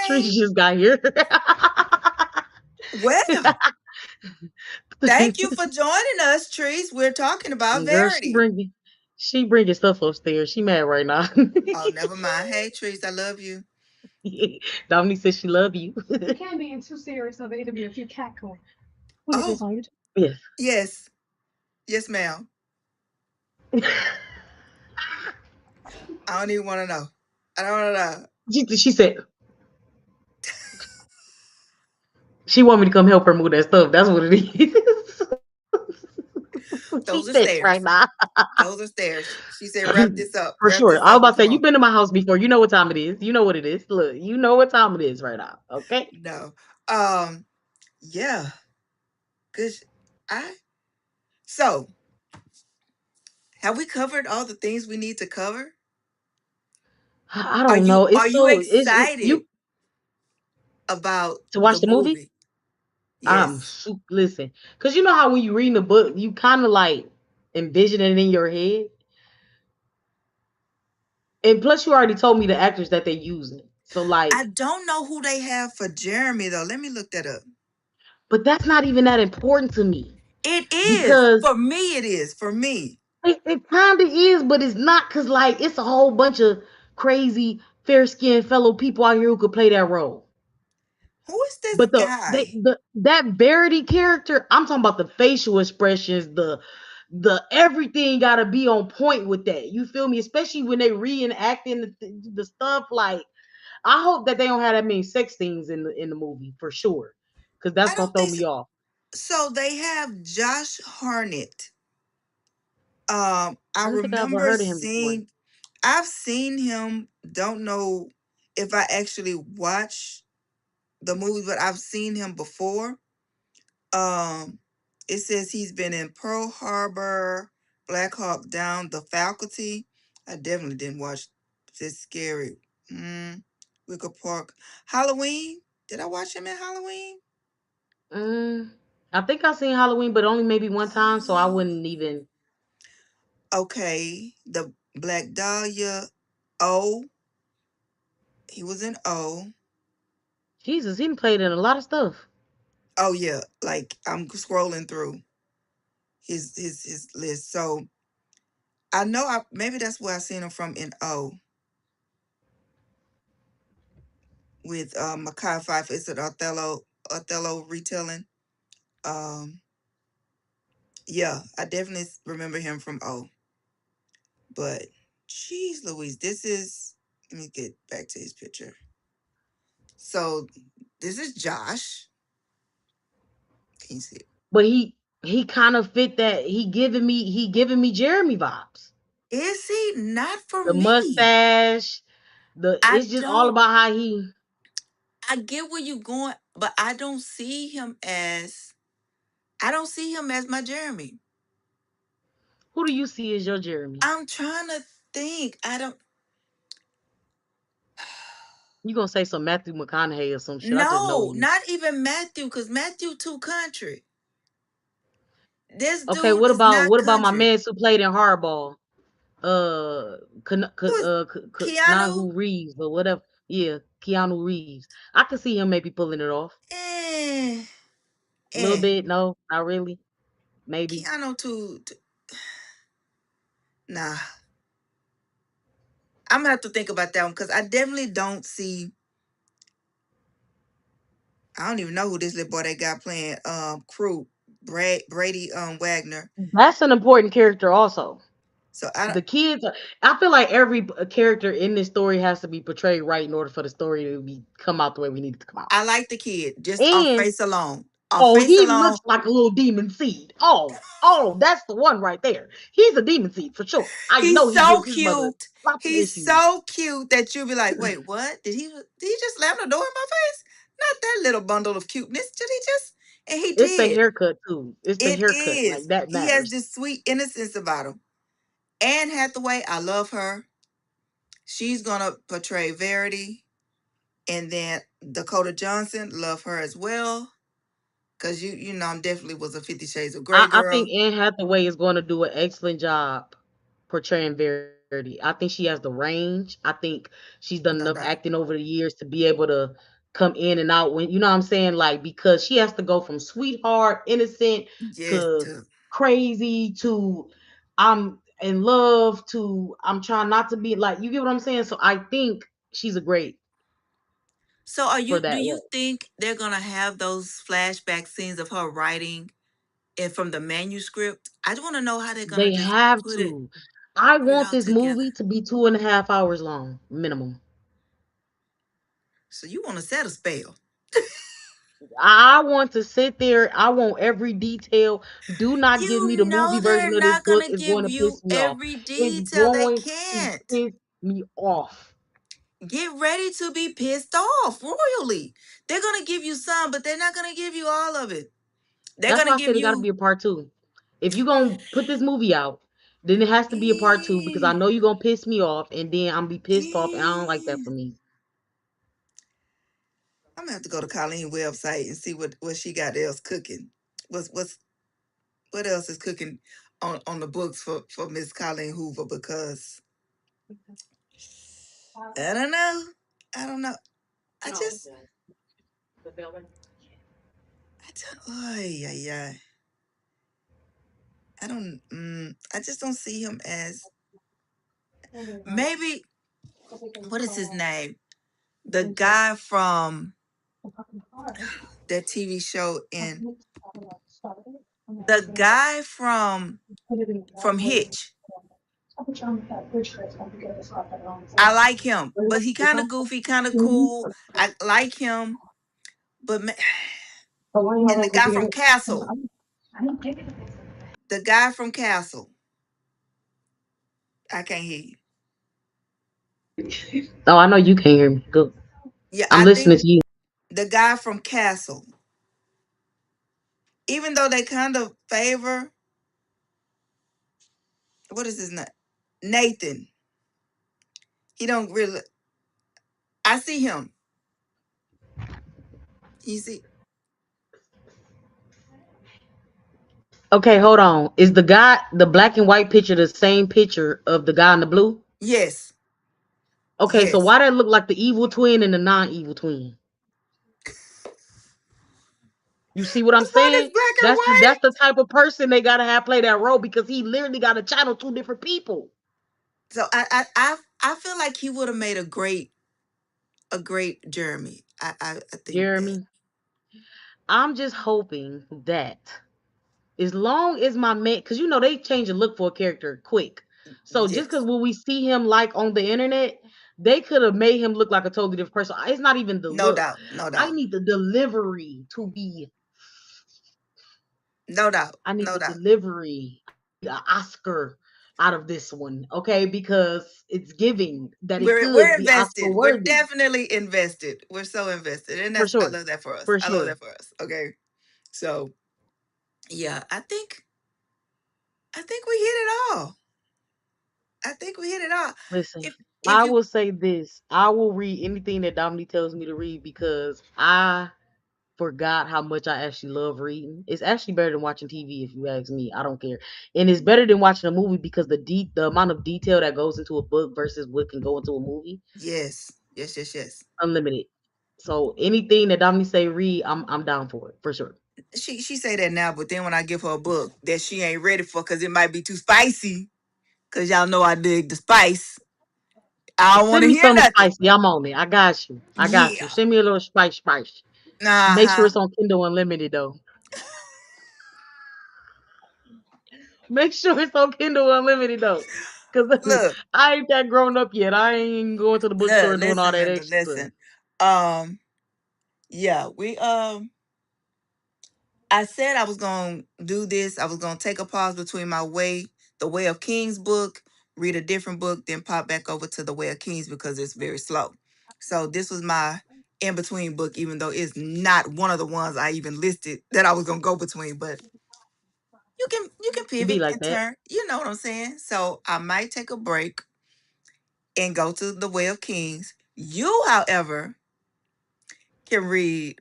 Trish hey, just got here. well, thank you for joining us, Trees. We're talking about Girl, Verity. she bringing stuff upstairs. She mad right now. Oh, never mind. Hey, Trees, I love you. Dominique says she love you. Oh, Yes. yes. Yes, ma'am. I don't even want to know. I don't want to know. She said she want me to come help her move that stuff. That's what it is. She Those are sits right stairs. now. Those are stairs. She said, wrap this up. For Wrap sure. this I was up about to say, before. you've been to my house before. You know what time it is. You know what it is. Look, you know what time it is right now. Okay. No. Um, yeah. Good. I so have we covered all the things we need to cover? I Are don't you know. are It's you so it's excited you about to the watch the movie. movie? Yes. Listen, because you know how when you read the book, you kind of like envision it in your head. And plus, you already told me the actors that they're using. So I like, don't know who they have for Jeremy though. Let me look that up. but that's not even that important to me It is. because For me, it is. For me. it kind of is, but it's not because like it's a whole bunch of crazy, fair skinned fellow people out here who could play that role. Who is this But guy? that Verity character, I'm talking about the facial expressions, the everything got to be on point with that. You feel me? Especially when they reenacting the stuff. Like, I hope that they don't have that many sex scenes in the movie for sure, because that's I gonna don't throw think so. me off. So they have Josh Hartnett. I I don't think I ever remember heard of him before. seeing. I've seen him. Don't know if I actually watched the movie, but I've seen him before. Um, it says he's been in Pearl Harbor, Black Hawk Down, The Faculty. I definitely didn't watch this scary. Wicker Park, Halloween. Did I watch him in Halloween? Mm, I think I seen Halloween, but only maybe one time, so I Um, wouldn't even. okay, the Black Dahlia. Oh, he was in O. Jesus, he done played in a lot of stuff. Oh yeah, like I'm scrolling through his list. So I know I maybe that's where I seen him from in O with Makai Pfeiffer. It's an Othello retelling. Um yeah, I definitely remember him from O. But geez Louise, this is let me get back to his picture. So this is Josh. Can you see it? But he kind of fit that. He giving me Jeremy vibes. Is he not for The me? mustache, I it's just all don't about how he. I get where you're going, but I don't see him as my Jeremy. Who do you see as your Jeremy? I'm trying to think. I don't You gonna say some Matthew McConaughey or some shit? I just know No, you. not even Matthew, because Matthew too country. This Okay, dude what is about not what about my country. man who played in Hardball? Who is Keanu? Keanu Reeves or whatever. Yeah, Keanu Reeves. I could see him maybe pulling it off. Eh, A little eh. bit. No, not really. Maybe. Keanu too. Nah. I'm gonna have to think about that one because I definitely don't see. I don't even know who this little boy they got playing crew. Brady Wagner. That's an important character also. So I don't The kids I feel like every character in this story has to be portrayed right in order for the story to be come out the way we need it to come out. I like the kid just off And face alone. Off oh, face he looks alone. like a little demon seed. Oh, that's the one right there. He's a demon seed for sure. I know He's he so gives his mother cute. lots of He's issues. so cute that you'll be like, wait, what? Did he just slam the door in my face? Not that little bundle of cuteness. Did he just and he It's the did. haircut too. It's the It haircut. is. Like that He has matters. this sweet innocence about him. Anne Hathaway, I love her. She's gonna portray Verity. And then Dakota Johnson, love her as well. Cause you know I'm definitely was a 50 Shades of Grey I think girl. Anne Hathaway is going to do an excellent job portraying Verity. I think she has the range. I think she's done enough No acting doubt. over the years to be able to come in and out when you know what I'm saying, like because she has to go from sweetheart, innocent Yes, to to crazy to I'm in love to I'm trying not to be like you get what I'm saying. So I think she's a great So for do that you role. think they're gonna have those flashback scenes of her writing and from the manuscript? I just want to know how they're gonna They just have to. I put it want all this together. movie to be 2.5 hours long minimum. So you want to set a spell. I want to sit there. I want every detail. Do not give me You the know movie they're version of this not book. gonna It's going give to you piss me off. every It's detail. They going to can't. piss me off. Get ready to be pissed off royally. They're gonna give you some, but they're not gonna give you all of it. They're That's gonna why I give said it got to you be a part two. If you're going to put this movie out, then it has to be a part two because I eh, know you're going to piss me off and then I'm be pissed off and I don't like that eh. for me. I'm gonna have to go to Colleen website and see what she got else cooking. What's what else is cooking on the books for Miss Colleen Hoover because I don't know. I don't know. I just I don't oh yeah yeah. I just don't see him as maybe what is his name? The guy from that TV show in the guy from Hitch. I like him, but he kind of goofy, kind of cool. I like him, but and the guy from Castle, the guy from Castle, I can't hear you. Oh, I know you can't hear me. Good. Yeah, I'm I listening think to you. the guy from Castle, even though they kind of favor, what is his name? Nathan. He don't really. I see him. You see? Okay, hold on. Is the black and white picture the same picture of the guy in the blue? Yes, Okay, so yes. why that look like the evil twin and the non-evil twin? You see what I'm Because one is saying? black and That's the white. type of person they gotta have play that role because he literally got to channel two different people. So I feel like he would have made a great Jeremy. I think that. Jeremy, I'm just hoping that as long as my man, because you know they change the look for a character quick. So just because Yes. when we see him like on the internet, they could have made him look like a totally different person. It's not even the No look. doubt. No I doubt. need the delivery to be. No doubt. I need No the doubt. delivery, the Oscar out of this one, okay? Because it's giving that it We're could be Oscar invested. We're worthy definitely invested. We're so invested. And for I sure, love that for us. for I love sure. that for us. Okay. So yeah, I think we hit it all. I think we hit it all. Listen, If I you will say this: I will read anything that Dominique tells me to read because I forgot how much I actually love reading. It's actually better than watching TV if you ask me. I don't care. And it's better than watching a movie because the amount of detail that goes into a book versus what can go into a movie, yes. Yes, yes, yes. unlimited. So anything that Dominique say read, I'm down for it for sure. She say that now, but then when I give her a book that she ain't ready for because it might be too spicy, because y'all know I dig the spice. I don't want Send to me hear something nothing. spicy. I'm on it. I got you. I got you. Yeah. Send me a little spice. Make sure Uh-huh. it's on Kindle Unlimited though. Make sure it's on Kindle Unlimited though. Cause Look, I ain't that grown up yet. I ain't going to the bookstore look, and doing all listen, that Linda, extra stuff. listen. Um, yeah, I said I was gonna do this. I was gonna take a pause between the Way of Kings book, read a different book, then pop back over to the Way of Kings because it's very slow. So this was my in between book, even though it's not one of the ones I even listed that I was gonna go between. But you can It be pivot like and that. turn. You know what I'm saying? So I might take a break and go to the Way of Kings. You, however, can read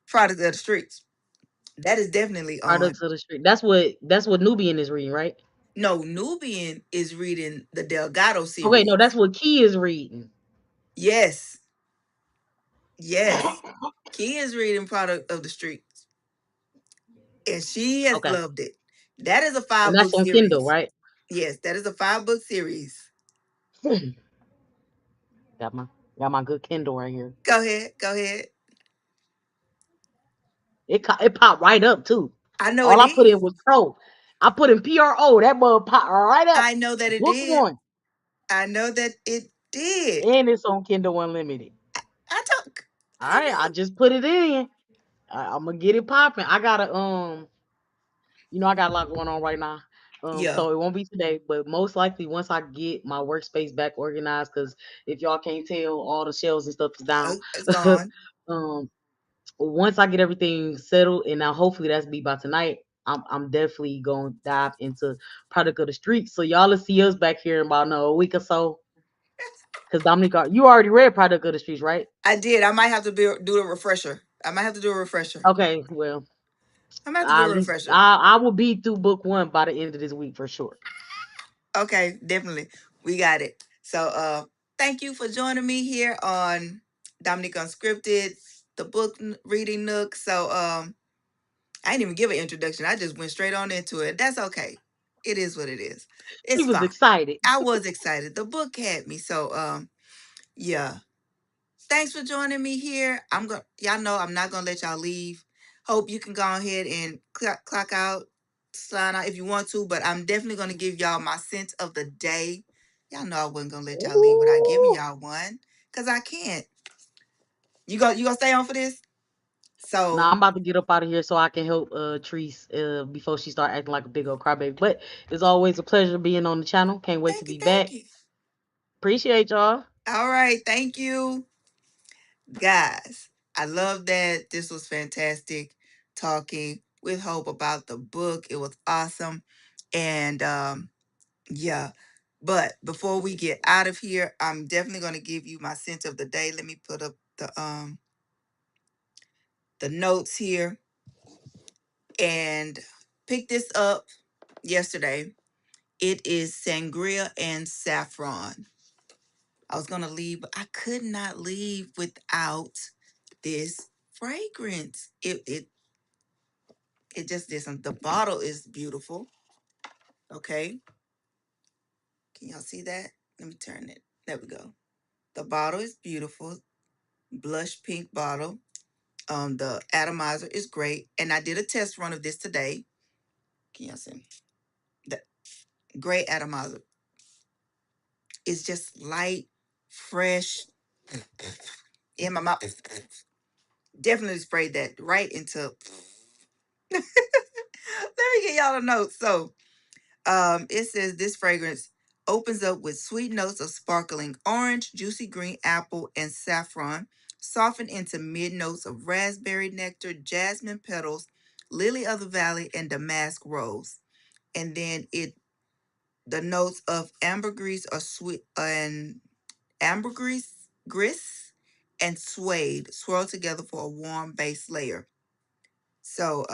Product of the Streets. That is definitely on. Products of the street. That's what Nubian is reading, right? No, Nubian is reading the Delgado Okay, no, series. that's what Key is reading. Yes, yes. Key is reading Product of the Streets, and she has Okay. loved it. That is a And five that's book on Kindle, series. right? Yes, that is a 5 book series. got my got my good Kindle right here. Go ahead, go ahead. It popped right up too. I know it All I put in is. was pro. I put in PRO. That mug popped right up. I know that it Book did. one. I know that it did. And it's on Kindle Unlimited. I took. All I right, I know. just put it in. I'm gonna get it popping. I gotta I got a lot going on right now. Yeah, So it won't be today, but most likely once I get my workspace back organized, because if y'all can't tell, all the shelves and stuff is down. it's gone. um, once I get everything settled, and now hopefully that's be by tonight. I'm definitely gonna dive into Product of the Street. So y'all will see us back here in about a week or so. Because Dominic, you already read Product of the Streets, right? I did. I might have to do a refresher. I might have to do a refresher. Okay, well, I might have to do a at least refresher. I will be through book one by the end of this week for sure. Okay, definitely. We got it. So thank you for joining me here on Dominique Unscripted, the book reading nook. So I didn't even give an introduction. I just went straight on into it. That's okay. It is what it is. She It's was fine. excited. I was excited. The book had me. So yeah. Thanks for joining me here. Y'all know I'm not gonna let y'all leave. Hope you can go ahead and clock out, sign out if you want to, but I'm definitely gonna give y'all my sense of the day. Y'all know I wasn't gonna let y'all leave without giving Ooh. y'all one. Cause I can't. You gonna stay on for this? Nah, So I'm about to get up out of here so I can help Treese before she start acting like a big old crybaby. But it's always a pleasure being on the channel. Can't wait to thank you, be thank back. you. Appreciate y'all. All right, thank you. Guys, I love that. This was fantastic talking with Hope about the book. It was awesome. And yeah. But before we get out of here, I'm definitely going to give you my sense of the day. Let me put up the notes here and pick this up yesterday. It is sangria and saffron. I was going to leave, but I could not leave without this fragrance. It just isn't. The bottle is beautiful. Okay. Can y'all see that? Let me turn it. There we go. The bottle is beautiful. Blush pink bottle. The atomizer is great. And I did a test run of this today. Can y'all see? The great atomizer. It's just light, fresh, in my mouth. Definitely sprayed that right into. Let me get y'all a note. So it says this fragrance opens up with sweet notes of sparkling orange, juicy green apple, and saffron, softened into mid notes of raspberry nectar, jasmine petals, lily of the valley, and damask rose. And then the notes of ambergris or sweet and ambergris and suede swirl together for a warm base layer. So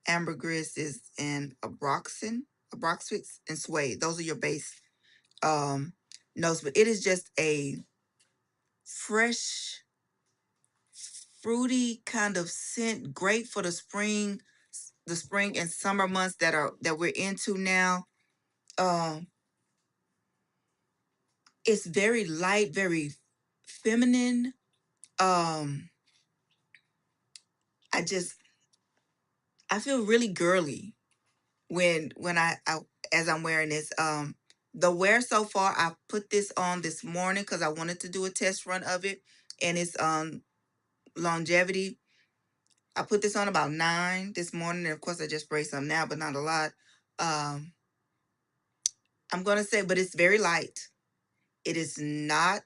ambergris is in abroxis and suede. Those are your base notes, but it is just a fresh, fruity kind of scent, great for the spring and summer months that we're into now. Um, it's very light, very feminine. Um, I just I feel really girly when I as I'm wearing this. The wear so far, I put this on this morning because I wanted to do a test run of it, and it's longevity. I put this on about 9 this morning, and of course I just sprayed some now, but not a lot. Um, I'm gonna say, but it's very light. It is not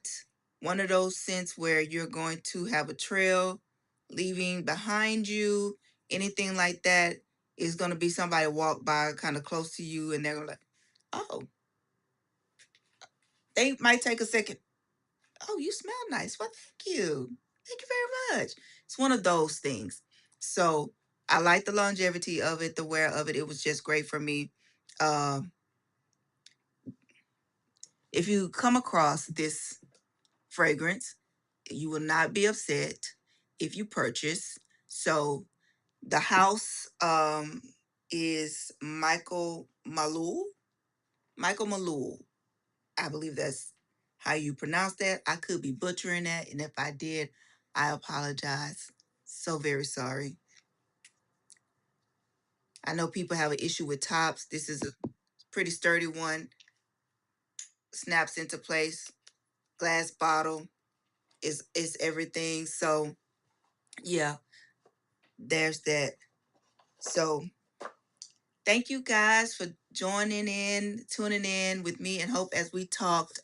one of those scents where you're going to have a trail leaving behind you, anything like that. Is going to be somebody walk by kind of close to you and they're going to like, oh, they might take a second. Oh, you smell nice. Well, thank you. Thank you very much. It's one of those things. So I like the longevity of it, the wear of it. It was just great for me. Um, if you come across this fragrance, you will not be upset if you purchase. So the house is Michael Malul. Michael Malul. I believe that's how you pronounce that. I could be butchering that, and if I did, I apologize. So very sorry. I know people have an issue with tops. This is a pretty sturdy one. Snaps into place. Glass bottle is everything. So yeah, there's that. So thank you guys for joining in, tuning in with me and Hope as we talked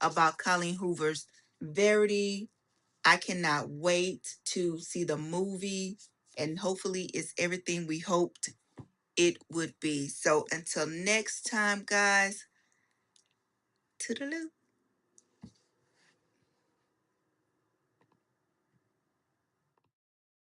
about Colleen Hoover's Verity. I cannot wait to see the movie, and hopefully it's everything we hoped it would be. So until next time, guys, toodaloo.